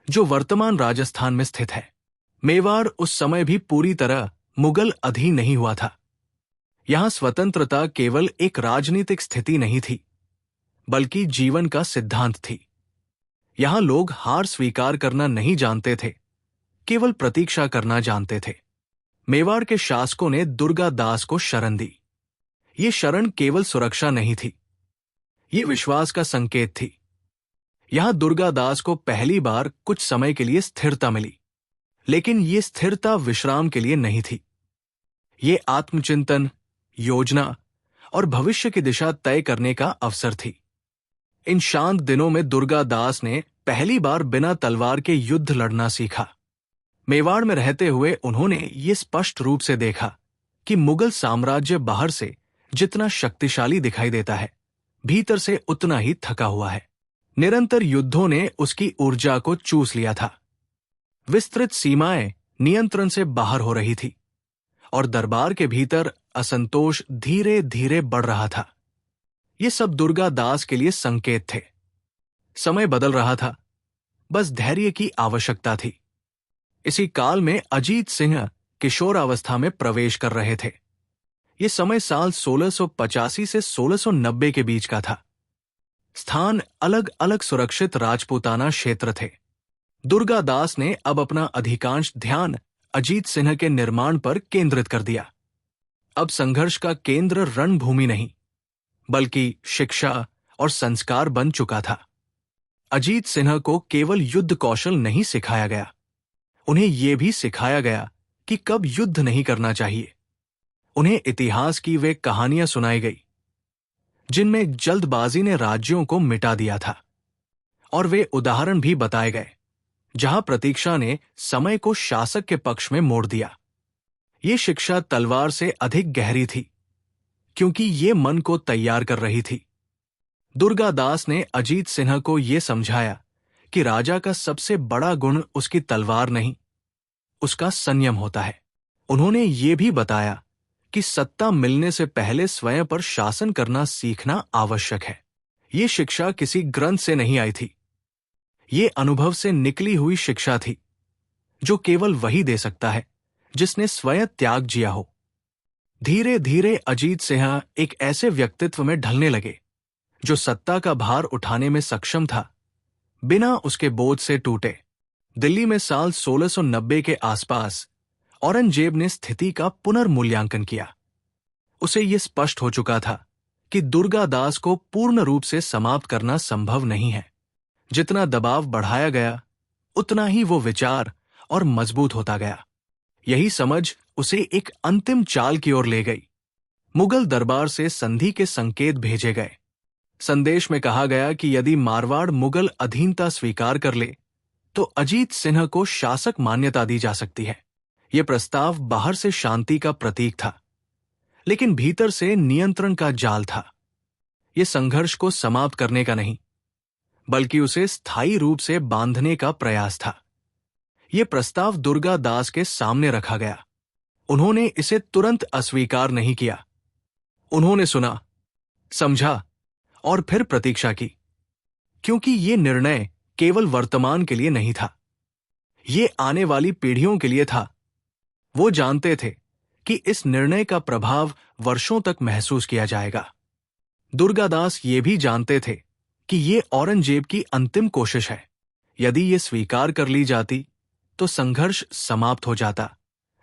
जो वर्तमान राजस्थान में स्थित है। मेवाड़ उस समय भी पूरी तरह मुगल अधीन नहीं हुआ था। यहां स्वतंत्रता केवल एक राजनीतिक स्थिति नहीं थी, बल्कि जीवन का सिद्धांत थी। यहां लोग हार स्वीकार करना नहीं जानते थे, केवल प्रतीक्षा करना जानते थे। मेवाड़ के शासकों ने दुर्गा दास को शरण दी। ये शरण केवल सुरक्षा नहीं थी, ये विश्वास का संकेत थी। यहां दुर्गा दास को पहली बार कुछ समय के लिए स्थिरता मिली, लेकिन ये स्थिरता विश्राम के लिए नहीं थी। ये आत्मचिंतन, योजना और भविष्य की दिशा तय करने का अवसर थी। इन शांत दिनों में दुर्गा दास ने पहली बार बिना तलवार के युद्ध लड़ना सीखा। मेवाड़ में रहते हुए उन्होंने ये स्पष्ट रूप से देखा कि मुगल साम्राज्य बाहर से जितना शक्तिशाली दिखाई देता है, भीतर से उतना ही थका हुआ है। निरंतर युद्धों ने उसकी ऊर्जा को चूस लिया था। विस्तृत सीमाएं नियंत्रण से बाहर हो रही थी और दरबार के भीतर असंतोष धीरे धीरे बढ़ रहा था। ये सब दुर्गा दास के लिए संकेत थे। समय बदल रहा था, बस धैर्य की आवश्यकता थी। इसी काल में अजीत सिंह किशोरावस्था में प्रवेश कर रहे थे। ये समय साल 1685 से 1690 के बीच का था। स्थान अलग अलग सुरक्षित राजपूताना क्षेत्र थे। दुर्गादास ने अब अपना अधिकांश ध्यान अजीत सिंह के निर्माण पर केंद्रित कर दिया। अब संघर्ष का केंद्र रणभूमि नहीं, बल्कि शिक्षा और संस्कार बन चुका था। अजीत सिन्हा को केवल युद्ध कौशल नहीं सिखाया गया, उन्हें यह भी सिखाया गया कि कब युद्ध नहीं करना चाहिए। उन्हें इतिहास की वे कहानियां सुनाई गई जिनमें जल्दबाजी ने राज्यों को मिटा दिया था, और वे उदाहरण भी बताए गए जहां प्रतीक्षा ने समय को शासक के पक्ष में मोड़ दिया। ये शिक्षा तलवार से अधिक गहरी थी, क्योंकि ये मन को तैयार कर रही थी। दुर्गादास ने अजीत सिन्हा को यह समझाया कि राजा का सबसे बड़ा गुण उसकी तलवार नहीं, उसका संयम होता है। उन्होंने ये भी बताया कि सत्ता मिलने से पहले स्वयं पर शासन करना सीखना आवश्यक है। ये शिक्षा किसी ग्रंथ से नहीं आई थी, ये अनुभव से निकली हुई शिक्षा थी, जो केवल वही दे सकता है जिसने स्वयं त्याग जिया हो। धीरे धीरे अजीत सिंह एक ऐसे व्यक्तित्व में ढलने लगे जो सत्ता का भार उठाने में सक्षम था, बिना उसके बोझ से टूटे। दिल्ली में साल 1690 के आसपास औरंगजेब ने स्थिति का पुनर्मूल्यांकन किया। उसे यह स्पष्ट हो चुका था कि दुर्गादास को पूर्ण रूप से समाप्त करना संभव नहीं है। जितना दबाव बढ़ाया गया, उतना ही वो विचार और मजबूत होता गया। यही समझ उसे एक अंतिम चाल की ओर ले गई। मुगल दरबार से संधि के संकेत भेजे गए। संदेश में कहा गया कि यदि मारवाड़ मुगल अधीनता स्वीकार कर ले तो अजीत सिन्हा को शासक मान्यता दी जा सकती है। यह प्रस्ताव बाहर से शांति का प्रतीक था, लेकिन भीतर से नियंत्रण का जाल था। यह संघर्ष को समाप्त करने का नहीं, बल्कि उसे स्थायी रूप से बांधने का प्रयास था। यह प्रस्ताव दुर्गादास के सामने रखा गया। उन्होंने इसे तुरंत अस्वीकार नहीं किया। उन्होंने सुना, समझा और फिर प्रतीक्षा की, क्योंकि यह निर्णय केवल वर्तमान के लिए नहीं था, यह आने वाली पीढ़ियों के लिए था। वो जानते थे कि इस निर्णय का प्रभाव वर्षों तक महसूस किया जाएगा। दुर्गादास ये भी जानते थे कि ये औरंगजेब की अंतिम कोशिश है। यदि ये स्वीकार कर ली जाती तो संघर्ष समाप्त हो जाता,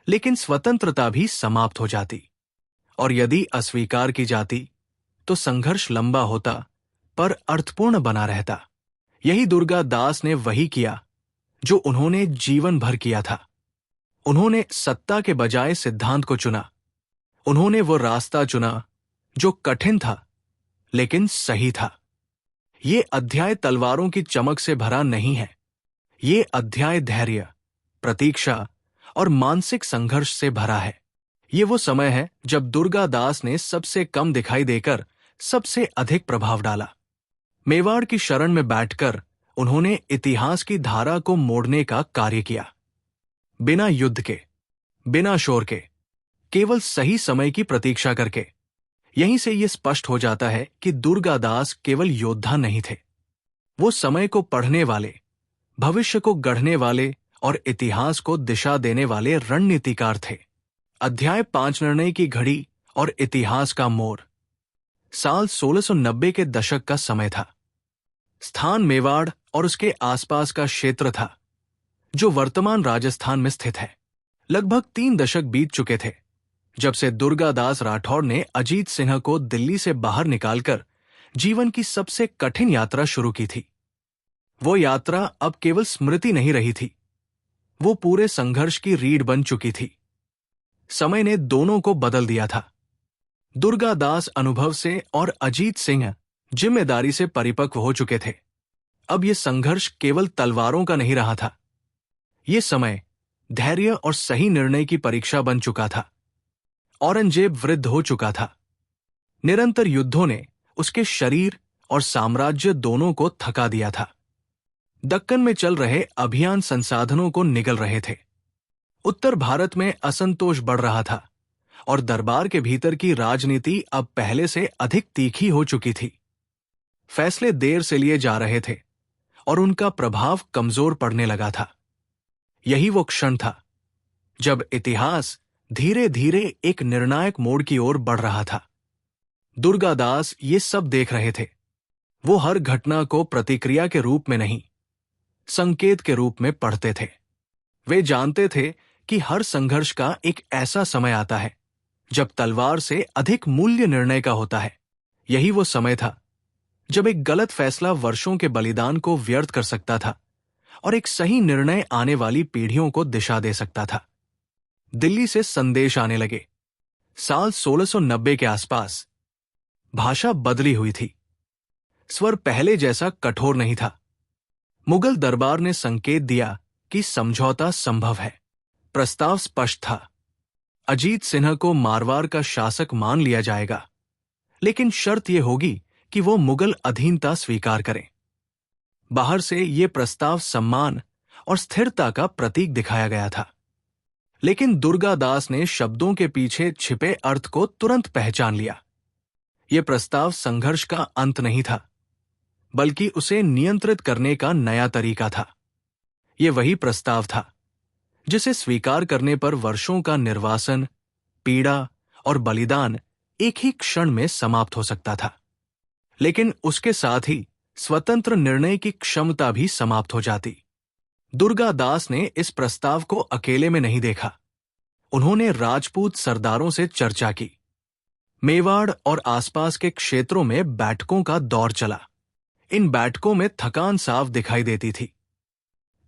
लेकिन स्वतंत्रता भी समाप्त हो जाती। और यदि अस्वीकार की जाती तो संघर्ष लंबा होता पर अर्थपूर्ण बना रहता। यही दुर्गादास ने वही किया जो उन्होंने जीवन भर किया था। उन्होंने सत्ता के बजाय सिद्धांत को चुना। उन्होंने वो रास्ता चुना जो कठिन था लेकिन सही था। ये अध्याय तलवारों की चमक से भरा नहीं है, ये अध्याय धैर्य, प्रतीक्षा और मानसिक संघर्ष से भरा है। ये वो समय है जब दुर्गादास ने सबसे कम दिखाई देकर सबसे अधिक प्रभाव डाला। मेवाड़ की शरण में बैठकर उन्होंने इतिहास की धारा को मोड़ने का कार्य किया। बिना युद्ध के, बिना शोर के, केवल सही समय की प्रतीक्षा करके। यहीं से यह स्पष्ट हो जाता है कि दुर्गादास केवल योद्धा नहीं थे, वो समय को पढ़ने वाले, भविष्य को गढ़ने वाले और इतिहास को दिशा देने वाले रणनीतिकार थे। अध्याय 5, निर्णय की घड़ी और इतिहास का मोड़। साल 1690 के दशक का समय था। स्थान मेवाड़ और उसके आसपास का क्षेत्र था, जो वर्तमान राजस्थान में स्थित है। लगभग 3 दशक बीत चुके थे जब से दुर्गादास राठौड़ ने अजीत सिन्हा को दिल्ली से बाहर निकालकर जीवन की सबसे कठिन यात्रा शुरू की थी। वो यात्रा अब केवल स्मृति नहीं रही थी, वो पूरे संघर्ष की रीढ़ बन चुकी थी। समय ने दोनों को बदल दिया था। दुर्गादास अनुभव से और अजीत सिंह जिम्मेदारी से परिपक्व हो चुके थे। अब यह संघर्ष केवल तलवारों का नहीं रहा था, यह समय धैर्य और सही निर्णय की परीक्षा बन चुका था। औरंगजेब वृद्ध हो चुका था। निरंतर युद्धों ने उसके शरीर और साम्राज्य दोनों को थका दिया था। दक्कन में चल रहे अभियान संसाधनों को निगल रहे थे। उत्तर भारत में असंतोष बढ़ रहा था और दरबार के भीतर की राजनीति अब पहले से अधिक तीखी हो चुकी थी। फैसले देर से लिए जा रहे थे और उनका प्रभाव कमजोर पड़ने लगा था। यही वो क्षण था जब इतिहास धीरे धीरे एक निर्णायक मोड़ की ओर बढ़ रहा था। दुर्गादास ये सब देख रहे थे। वो हर घटना को प्रतिक्रिया के रूप में नहीं, संकेत के रूप में पढ़ते थे। वे जानते थे कि हर संघर्ष का एक ऐसा समय आता है जब तलवार से अधिक मूल्य निर्णय का होता है। यही वो समय था जब एक गलत फैसला वर्षों के बलिदान को व्यर्थ कर सकता था और एक सही निर्णय आने वाली पीढ़ियों को दिशा दे सकता था। दिल्ली से संदेश आने लगे। साल 1690 के आसपास भाषा बदली हुई थी। स्वर पहले जैसा कठोर नहीं था। मुगल दरबार ने संकेत दिया कि समझौता संभव है। प्रस्ताव स्पष्ट था। अजीत सिन्हा को मारवाड़ का शासक मान लिया जाएगा, लेकिन शर्त यह होगी कि वो मुगल अधीनता स्वीकार करें। बाहर से यह प्रस्ताव सम्मान और स्थिरता का प्रतीक दिखाया गया था, लेकिन दुर्गादास ने शब्दों के पीछे छिपे अर्थ को तुरंत पहचान लिया। यह प्रस्ताव संघर्ष का अंत नहीं था, बल्कि उसे नियंत्रित करने का नया तरीका था। यह वही प्रस्ताव था जिसे स्वीकार करने पर वर्षों का निर्वासन, पीड़ा और बलिदान एक ही क्षण में समाप्त हो सकता था, लेकिन उसके साथ ही स्वतंत्र निर्णय की क्षमता भी समाप्त हो जाती। दुर्गादास ने इस प्रस्ताव को अकेले में नहीं देखा। उन्होंने राजपूत सरदारों से चर्चा की। मेवाड़ और आसपास के क्षेत्रों में बैठकों का दौर चला। इन बैठकों में थकान साफ दिखाई देती थी।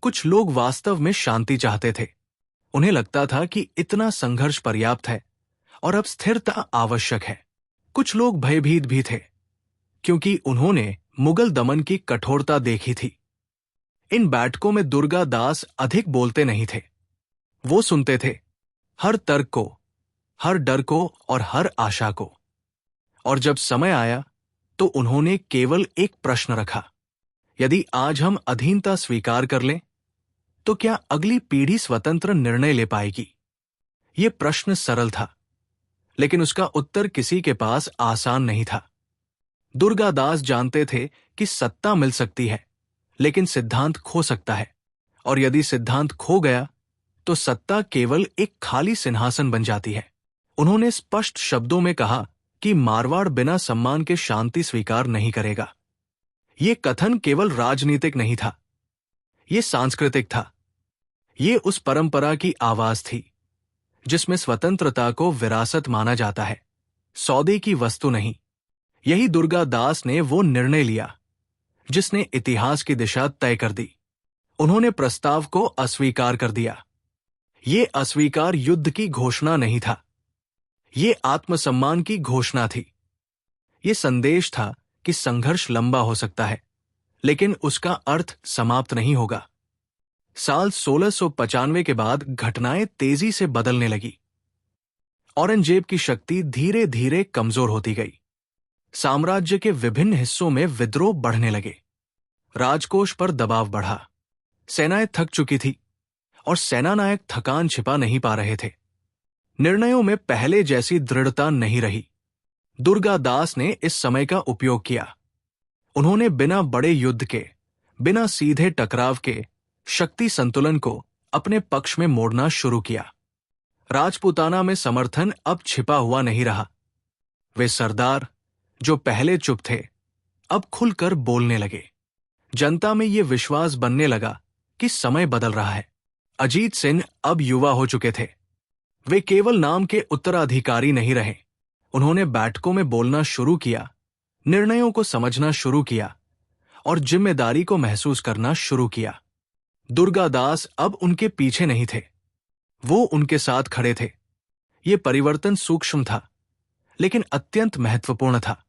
कुछ लोग वास्तव में शांति चाहते थे। उन्हें लगता था कि इतना संघर्ष पर्याप्त है और अब स्थिरता आवश्यक है। कुछ लोग भयभीत भी थे, क्योंकि उन्होंने मुगल दमन की कठोरता देखी थी। इन बैठकों में दुर्गादास अधिक बोलते नहीं थे। वो सुनते थे, हर तर्क को, हर डर को और हर आशा को। और जब समय आया तो उन्होंने केवल एक प्रश्न रखा, यदि आज हम अधीनता स्वीकार कर लें तो क्या अगली पीढ़ी स्वतंत्र निर्णय ले पाएगी? यह प्रश्न सरल था, लेकिन उसका उत्तर किसी के पास आसान नहीं था। दुर्गादास जानते थे कि सत्ता मिल सकती है, लेकिन सिद्धांत खो सकता है, और यदि सिद्धांत खो गया तो सत्ता केवल एक खाली सिंहासन बन जाती है। उन्होंने स्पष्ट शब्दों में कहा कि मारवाड़ बिना सम्मान के शांति स्वीकार नहीं करेगा। यह कथन केवल राजनीतिक नहीं था, यह सांस्कृतिक था। यह उस परंपरा की आवाज थी जिसमें स्वतंत्रता को विरासत माना जाता है, सौदे की वस्तु नहीं। यही दुर्गादास ने वो निर्णय लिया जिसने इतिहास की दिशा तय कर दी। उन्होंने प्रस्ताव को अस्वीकार कर दिया। ये अस्वीकार युद्ध की घोषणा नहीं था, ये आत्मसम्मान की घोषणा थी। ये संदेश था कि संघर्ष लंबा हो सकता है, लेकिन उसका अर्थ समाप्त नहीं होगा। साल 1695 के बाद घटनाएं तेजी से बदलने लगी। औरंगजेब की शक्ति धीरे धीरे कमजोर होती गई। साम्राज्य के विभिन्न हिस्सों में विद्रोह बढ़ने लगे। राजकोष पर दबाव बढ़ा। सेनाएं थक चुकी थी और सेनानायक थकान छिपा नहीं पा रहे थे। निर्णयों में पहले जैसी दृढ़ता नहीं रही। दुर्गादास ने इस समय का उपयोग किया। उन्होंने बिना बड़े युद्ध के, बिना सीधे टकराव के शक्ति संतुलन को अपने पक्ष में मोड़ना शुरू किया। राजपूताना में समर्थन अब छिपा हुआ नहीं रहा। वे सरदार जो पहले चुप थे, अब खुलकर बोलने लगे। जनता में यह विश्वास बनने लगा कि समय बदल रहा है। अजीत सिंह अब युवा हो चुके थे। वे केवल नाम के उत्तराधिकारी नहीं रहे। उन्होंने बैठकों में बोलना शुरू किया, निर्णयों को समझना शुरू किया और जिम्मेदारी को महसूस करना शुरू किया। दुर्गादास अब उनके पीछे नहीं थे, वो उनके साथ खड़े थे। ये परिवर्तन सूक्ष्म था, लेकिन अत्यंत महत्वपूर्ण था,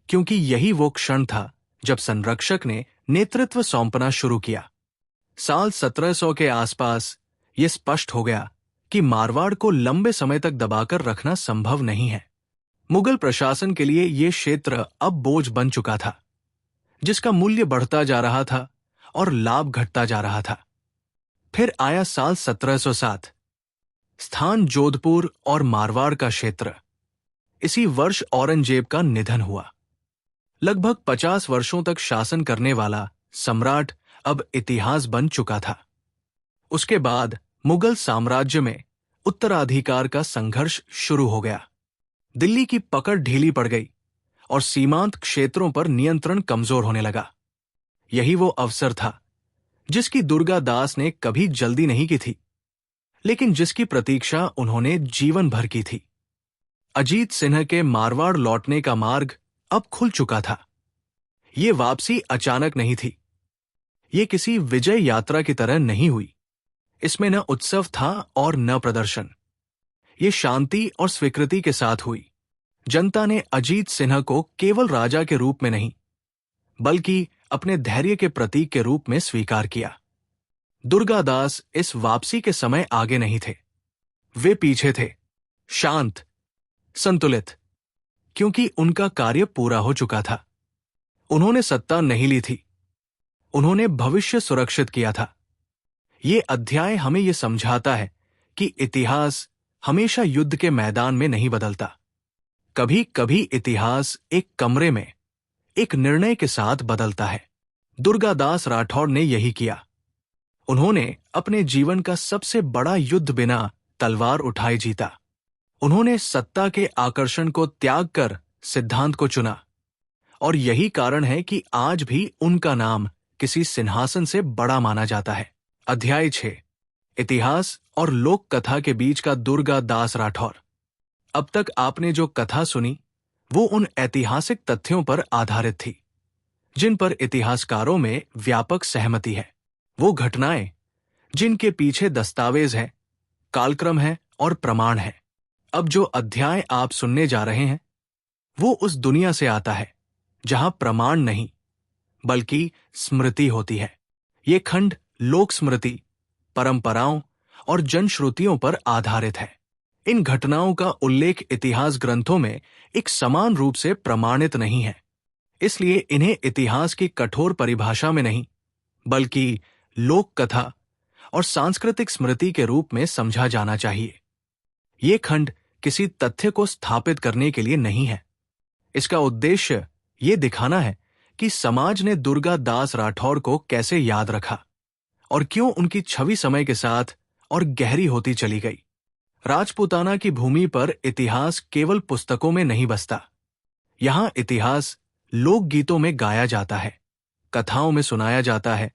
क्योंकि यही वो क्षण था जब संरक्षक ने नेतृत्व सौंपना शुरू किया। साल 1700 के आसपास यह स्पष्ट हो गया कि मारवाड़ को लंबे समय तक दबाकर रखना संभव नहीं है। मुगल प्रशासन के लिए यह क्षेत्र अब बोझ बन चुका था, जिसका मूल्य बढ़ता जा रहा था और लाभ घटता जा रहा था। फिर आया साल 1707। स्थान जोधपुर और मारवाड़ का क्षेत्र। इसी वर्ष औरंगजेब का निधन हुआ। लगभग 50 वर्षों तक शासन करने वाला सम्राट अब इतिहास बन चुका था। उसके बाद मुगल साम्राज्य में उत्तराधिकार का संघर्ष शुरू हो गया। दिल्ली की पकड़ ढीली पड़ गई और सीमांत क्षेत्रों पर नियंत्रण कमजोर होने लगा। यही वो अवसर था जिसकी दुर्गा दास ने कभी जल्दी नहीं की थी, लेकिन जिसकी प्रतीक्षा उन्होंने जीवन भर की थी। अजीत सिन्हा के मारवाड़ लौटने का मार्ग अब खुल चुका था। ये वापसी अचानक नहीं थी। ये किसी विजय यात्रा की तरह नहीं हुई। इसमें न उत्सव था और न प्रदर्शन। ये शांति और स्वीकृति के साथ हुई। जनता ने अजीत सिन्हा को केवल राजा के रूप में नहीं, बल्कि अपने धैर्य के प्रतीक के रूप में स्वीकार किया। दुर्गा दास इस वापसी के समय आगे नहीं थे। वे पीछे थे, शांत, संतुलित, क्योंकि उनका कार्य पूरा हो चुका था। उन्होंने सत्ता नहीं ली थी, उन्होंने भविष्य सुरक्षित किया था। ये अध्याय हमें यह समझाता है कि इतिहास हमेशा युद्ध के मैदान में नहीं बदलता। कभी कभी इतिहास एक कमरे में एक निर्णय के साथ बदलता है। दुर्गा दास राठौड़ ने यही किया। उन्होंने अपने जीवन का सबसे बड़ा युद्ध बिना तलवार उठाए जीता। उन्होंने सत्ता के आकर्षण को त्याग कर सिद्धांत को चुना, और यही कारण है कि आज भी उनका नाम किसी सिंहासन से बड़ा माना जाता है। अध्याय 6, इतिहास और लोक कथा के बीच का दुर्गा दास राठौर। अब तक आपने जो कथा सुनी वो उन ऐतिहासिक तथ्यों पर आधारित थी जिन पर इतिहासकारों में व्यापक सहमति है। वो घटनाएं जिनके पीछे दस्तावेज है, कालक्रम है और प्रमाण है। अब जो अध्याय आप सुनने जा रहे हैं वो उस दुनिया से आता है जहां प्रमाण नहीं बल्कि स्मृति होती है। ये खंड लोक स्मृति, परंपराओं और जनश्रुतियों पर आधारित है। इन घटनाओं का उल्लेख इतिहास ग्रंथों में एक समान रूप से प्रमाणित नहीं है, इसलिए इन्हें इतिहास की कठोर परिभाषा में नहीं बल्कि लोक कथा और सांस्कृतिक स्मृति के रूप में समझा जाना चाहिए। ये खंड किसी तथ्य को स्थापित करने के लिए नहीं है। इसका उद्देश्य ये दिखाना है कि समाज ने दुर्गा दास राठौर को कैसे याद रखा और क्यों उनकी छवि समय के साथ और गहरी होती चली गई। राजपूताना की भूमि पर इतिहास केवल पुस्तकों में नहीं बसता। यहां इतिहास लोकगीतों में गाया जाता है, कथाओं में सुनाया जाता है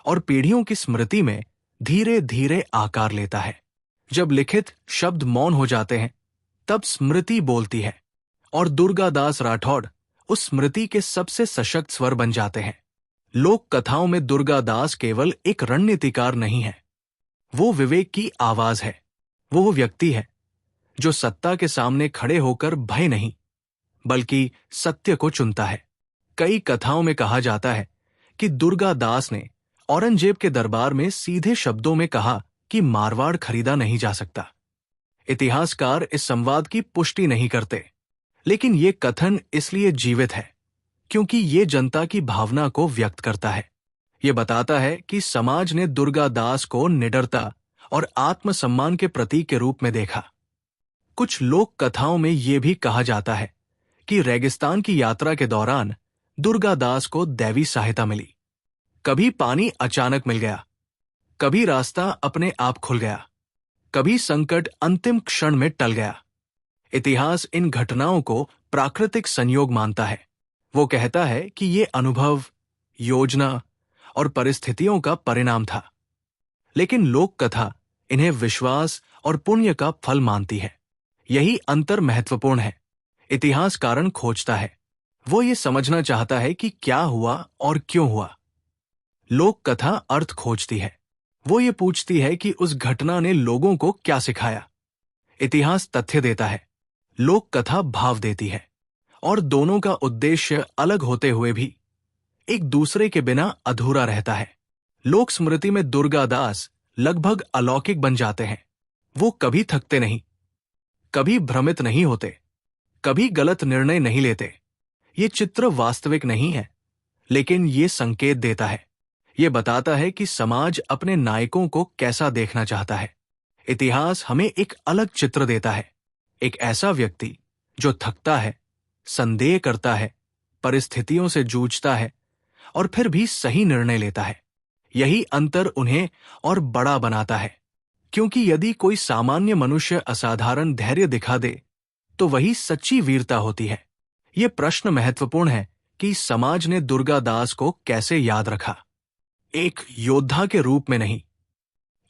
और पीढ़ियों की स्मृति में धीरे धीरे आकार लेता है। जब लिखित शब्द मौन हो जाते हैं तब स्मृति बोलती है, और दुर्गा दास राठौड़ उस स्मृति के सबसे सशक्त स्वर बन जाते हैं। लोक कथाओं में दुर्गा दास केवल एक रणनीतिकार नहीं है, वो विवेक की आवाज है। वो व्यक्ति है जो सत्ता के सामने खड़े होकर भय नहीं बल्कि सत्य को चुनता है। कई कथाओं में कहा जाता है कि दुर्गा दास ने औरंगजेब के दरबार में सीधे शब्दों में कहा कि मारवाड़ खरीदा नहीं जा सकता। इतिहासकार इस संवाद की पुष्टि नहीं करते, लेकिन ये कथन इसलिए जीवित है क्योंकि ये जनता की भावना को व्यक्त करता है। ये बताता है कि समाज ने दुर्गा दास को निडरता और आत्मसम्मान के प्रतीक के रूप में देखा। कुछ लोक कथाओं में यह भी कहा जाता है कि रेगिस्तान की यात्रा के दौरान दुर्गा दास को दैवी सहायता मिली। कभी पानी अचानक मिल गया, कभी रास्ता अपने आप खुल गया, कभी संकट अंतिम क्षण में टल गया। इतिहास इन घटनाओं को प्राकृतिक संयोग मानता है। वो कहता है कि ये अनुभव, योजना और परिस्थितियों का परिणाम था, लेकिन लोक कथा इन्हें विश्वास और पुण्य का फल मानती है। यही अंतर महत्वपूर्ण है। इतिहास कारण खोजता है, वो ये समझना चाहता है कि क्या हुआ और क्यों हुआ। लोक कथा अर्थ खोजती है, वो ये पूछती है कि उस घटना ने लोगों को क्या सिखाया। इतिहास तथ्य देता है, लोक कथा भाव देती है, और दोनों का उद्देश्य अलग होते हुए भी एक दूसरे के बिना अधूरा रहता है। लोक स्मृति में दुर्गा दास लगभग अलौकिक बन जाते हैं। वो कभी थकते नहीं, कभी भ्रमित नहीं होते, कभी गलत निर्णय नहीं लेते। ये चित्र वास्तविक नहीं है, लेकिन ये संकेत देता है। ये बताता है कि समाज अपने नायकों को कैसा देखना चाहता है। इतिहास हमें एक अलग चित्र देता है, एक ऐसा व्यक्ति जो थकता है, संदेह करता है, परिस्थितियों से जूझता है और फिर भी सही निर्णय लेता है। यही अंतर उन्हें और बड़ा बनाता है, क्योंकि यदि कोई सामान्य मनुष्य असाधारण धैर्य दिखा दे तो वही सच्ची वीरता होती है। ये प्रश्न महत्वपूर्ण है कि समाज ने दुर्गा दास को कैसे याद रखा। एक योद्धा के रूप में नहीं,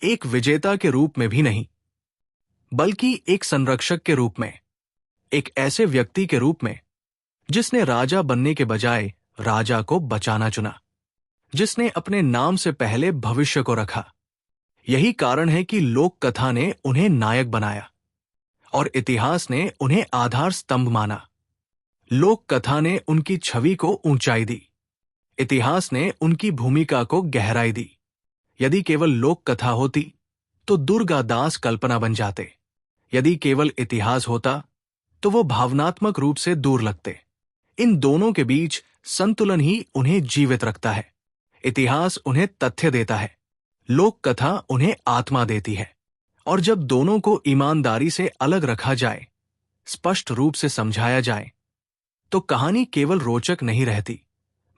एक विजेता के रूप में भी नहीं, बल्कि एक संरक्षक के रूप में, एक ऐसे व्यक्ति के रूप में जिसने राजा बनने के बजाय राजा को बचाना चुना, जिसने अपने नाम से पहले भविष्य को रखा। यही कारण है कि लोक कथा ने उन्हें नायक बनाया और इतिहास ने उन्हें आधार स्तंभ माना। लोक कथा ने उनकी छवि को ऊंचाई दी, इतिहास ने उनकी भूमिका को गहराई दी। यदि केवल लोक कथा होती तो दुर्गा दास कल्पना बन जाते, यदि केवल इतिहास होता तो वो भावनात्मक रूप से दूर लगते। इन दोनों के बीच संतुलन ही उन्हें जीवित रखता है। इतिहास उन्हें तथ्य देता है, लोक कथा उन्हें आत्मा देती है। और जब दोनों को ईमानदारी से अलग रखा जाए, स्पष्ट रूप से समझाया जाए, तो कहानी केवल रोचक नहीं रहती,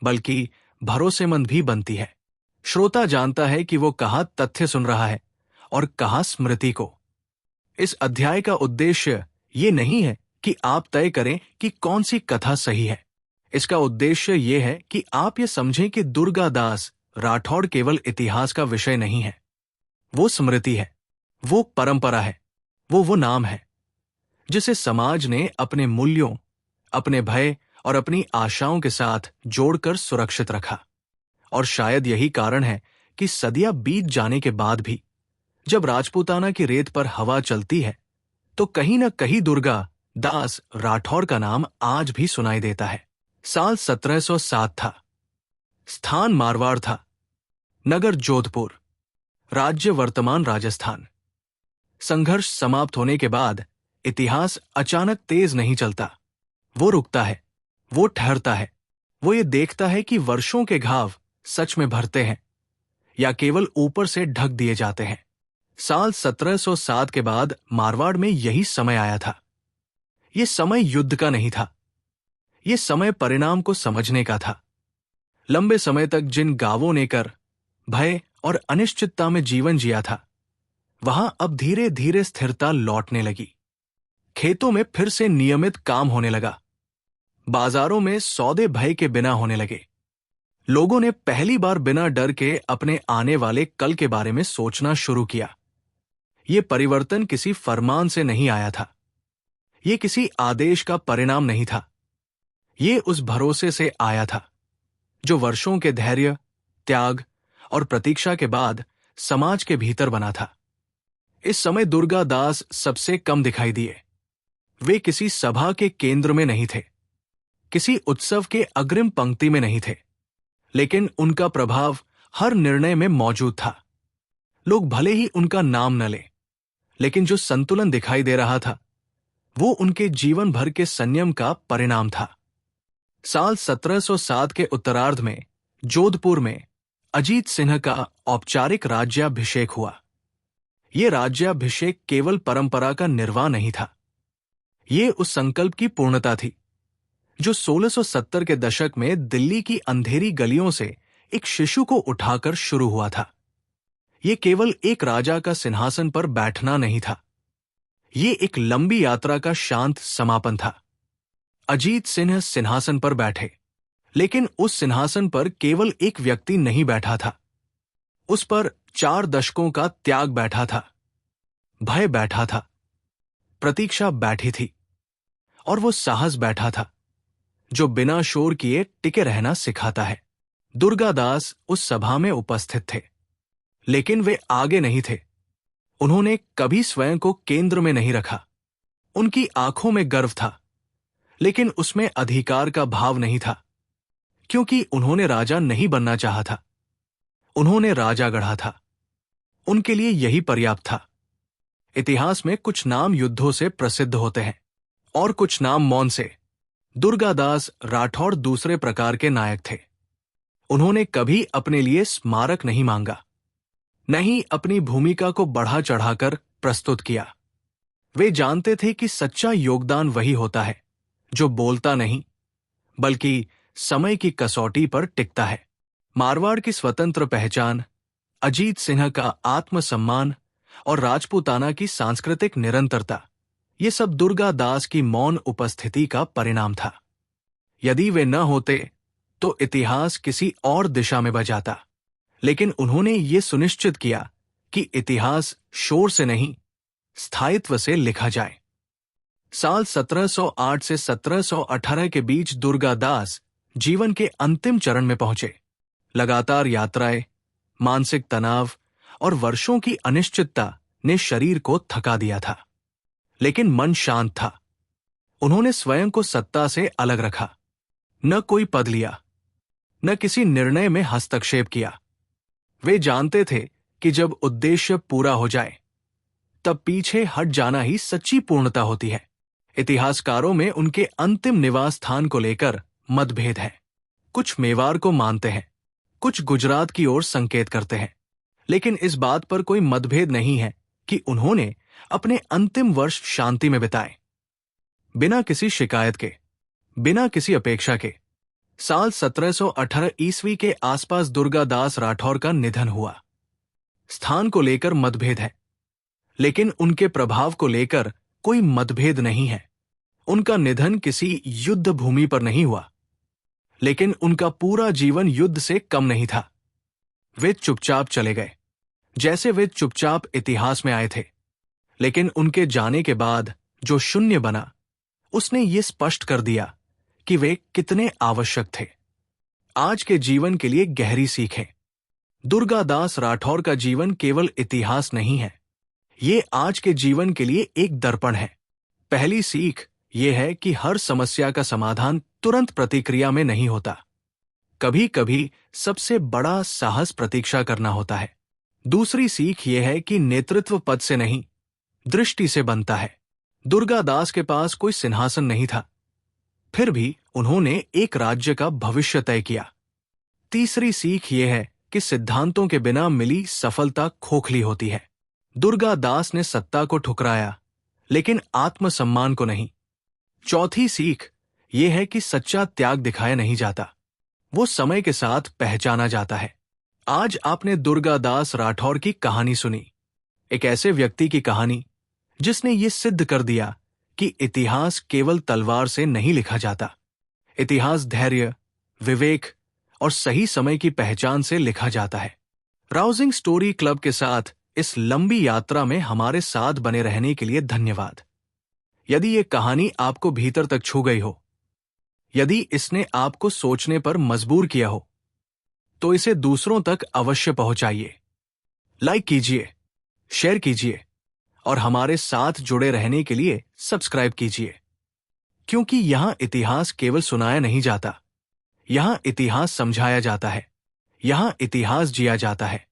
बल्कि भरोसेमंद भी बनती है। श्रोता जानता है कि वो कहाँ तथ्य सुन रहा है और कहाँ स्मृति को। इस अध्याय का उद्देश्य ये नहीं है कि आप तय करें कि कौन सी कथा सही है। इसका उद्देश्य ये है कि आप ये समझें कि दुर्गा दास राठौड़ केवल इतिहास का विषय नहीं है, वो स्मृति है, वो परंपरा है, वो नाम है जिसे समाज ने अपने मूल्यों, अपने भय और अपनी आशाओं के साथ जोड़कर सुरक्षित रखा। और शायद यही कारण है कि सदियां बीत जाने के बाद भी जब राजपूताना की रेत पर हवा चलती है तो कहीं न कहीं दुर्गा दास राठौड़ का नाम आज भी सुनाई देता है। साल 1707 था, स्थान मारवाड़ था, नगर जोधपुर, राज्य वर्तमान राजस्थान। संघर्ष समाप्त होने के बाद इतिहास अचानक तेज नहीं चलता, वो रुकता है, वो ठहरता है, वो ये देखता है कि वर्षों के घाव सच में भरते हैं या केवल ऊपर से ढक दिए जाते हैं। साल 1707 के बाद मारवाड़ में यही समय आया था। ये समय युद्ध का नहीं था, ये समय परिणाम को समझने का था। लंबे समय तक जिन गांवों ने कर, भय और अनिश्चितता में जीवन जिया था, वहां अब धीरे धीरे स्थिरता लौटने लगी। खेतों में फिर से नियमित काम होने लगा, बाजारों में सौदे भय के बिना होने लगे। लोगों ने पहली बार बिना डर के अपने आने वाले कल के बारे में सोचना शुरू किया। ये परिवर्तन किसी फरमान से नहीं आया था, ये किसी आदेश का परिणाम नहीं था, ये उस भरोसे से आया था जो वर्षों के धैर्य, त्याग और प्रतीक्षा के बाद समाज के भीतर बना था। इस समय दुर्गा दास सबसे कम दिखाई दिए। वे किसी सभा के केंद्र में नहीं थे, किसी उत्सव के अग्रिम पंक्ति में नहीं थे, लेकिन उनका प्रभाव हर निर्णय में मौजूद था। लोग भले ही उनका नाम न लें, लेकिन जो संतुलन दिखाई दे रहा था वो उनके जीवन भर के संयम का परिणाम था। साल 1707 के उत्तरार्ध में जोधपुर में अजीत सिंह का औपचारिक राज्याभिषेक हुआ। ये राज्याभिषेक केवल परंपरा का निर्वाह नहीं था, ये उस संकल्प की पूर्णता थी जो 1670 के दशक में दिल्ली की अंधेरी गलियों से एक शिशु को उठाकर शुरू हुआ था। ये केवल एक राजा का सिंहासन पर बैठना नहीं था, ये एक लंबी यात्रा का शांत समापन था। अजीत सिंह सिंहासन पर बैठे, लेकिन उस सिंहासन पर केवल एक व्यक्ति नहीं बैठा था, उस पर 4 दशकों का त्याग बैठा था, भय बैठा था, प्रतीक्षा बैठी थी, और वो साहस बैठा था जो बिना शोर किए टिके रहना सिखाता है। दुर्गा दास उस सभा में उपस्थित थे, लेकिन वे आगे नहीं थे। उन्होंने कभी स्वयं को केंद्र में नहीं रखा। उनकी आंखों में गर्व था, लेकिन उसमें अधिकार का भाव नहीं था, क्योंकि उन्होंने राजा नहीं बनना चाहा था, उन्होंने राजा गढ़ा था। उनके लिए यही पर्याप्त था। इतिहास में कुछ नाम युद्धों से प्रसिद्ध होते हैं और कुछ नाम मौन से। दुर्गा दास राठौड़ दूसरे प्रकार के नायक थे। उन्होंने कभी अपने लिए स्मारक नहीं मांगा, नहीं अपनी भूमिका को बढ़ा चढ़ाकर प्रस्तुत किया। वे जानते थे कि सच्चा योगदान वही होता है जो बोलता नहीं, बल्कि समय की कसौटी पर टिकता है। मारवाड़ की स्वतंत्र पहचान अजीत सिन्हा का आत्मसम्मान और राजपूताना की सांस्कृतिक निरंतरता, ये सब दुर्गा दास की मौन उपस्थिति का परिणाम था। यदि वे न होते तो इतिहास किसी और दिशा में बह जाता, लेकिन उन्होंने ये सुनिश्चित किया कि इतिहास शोर से नहीं, स्थायित्व से लिखा जाए। साल 1708 से 1718 के बीच दुर्गा दास जीवन के अंतिम चरण में पहुंचे। लगातार यात्राएं, मानसिक तनाव और वर्षों की अनिश्चितता ने शरीर को थका दिया था, लेकिन मन शांत था। उन्होंने स्वयं को सत्ता से अलग रखा, न कोई पद लिया, न किसी निर्णय में हस्तक्षेप किया। वे जानते थे कि जब उद्देश्य पूरा हो जाए तब पीछे हट जाना ही सच्ची पूर्णता होती है। इतिहासकारों में उनके अंतिम निवास स्थान को लेकर मतभेद है। कुछ मेवाड़ को मानते हैं, कुछ गुजरात की ओर संकेत करते हैं, लेकिन इस बात पर कोई मतभेद नहीं है कि उन्होंने अपने अंतिम वर्ष शांति में बिताए, बिना किसी शिकायत के, बिना किसी अपेक्षा के। साल 1718 ईस्वी के आसपास दुर्गा दास राठौर का निधन हुआ। स्थान को लेकर मतभेद है, लेकिन उनके प्रभाव को लेकर कोई मतभेद नहीं है। उनका निधन किसी युद्ध भूमि पर नहीं हुआ, लेकिन उनका पूरा जीवन युद्ध से कम नहीं था। वे चुपचाप चले गए, जैसे वे चुपचाप इतिहास में आए थे। लेकिन उनके जाने के बाद जो शून्य बना, उसने ये स्पष्ट कर दिया कि वे कितने आवश्यक थे। आज के जीवन के लिए गहरी सीख है। दुर्गा दास राठौर का जीवन केवल इतिहास नहीं है, ये आज के जीवन के लिए एक दर्पण है। पहली सीख ये है कि हर समस्या का समाधान तुरंत प्रतिक्रिया में नहीं होता। कभी कभी सबसे बड़ा साहस प्रतीक्षा करना होता है। दूसरी सीख ये है कि नेतृत्व पद से नहीं, दृष्टि से बनता है। दुर्गा दास के पास कोई सिंहासन नहीं था, फिर भी उन्होंने एक राज्य का भविष्य तय किया। तीसरी सीख ये है कि सिद्धांतों के बिना मिली सफलता खोखली होती है। दुर्गा दास ने सत्ता को ठुकराया, लेकिन आत्मसम्मान को नहीं। चौथी सीख ये है कि सच्चा त्याग दिखाया नहीं जाता, वो समय के साथ पहचाना जाता है। आज आपने दुर्गा दास राठौर की कहानी सुनी, एक ऐसे व्यक्ति की कहानी जिसने ये सिद्ध कर दिया कि इतिहास केवल तलवार से नहीं लिखा जाता। इतिहास धैर्य, विवेक और सही समय की पहचान से लिखा जाता है। राउजिंग स्टोरी क्लब के साथ इस लंबी यात्रा में हमारे साथ बने रहने के लिए धन्यवाद। यदि ये कहानी आपको भीतर तक छू गई हो, यदि इसने आपको सोचने पर मजबूर किया हो, तो इसे दूसरों तक अवश्य पहुंचाइए। लाइक कीजिए, शेयर कीजिए और हमारे साथ जुड़े रहने के लिए सब्सक्राइब कीजिए, क्योंकि यहां इतिहास केवल सुनाया नहीं जाता, यहां इतिहास समझाया जाता है, यहां इतिहास जिया जाता है।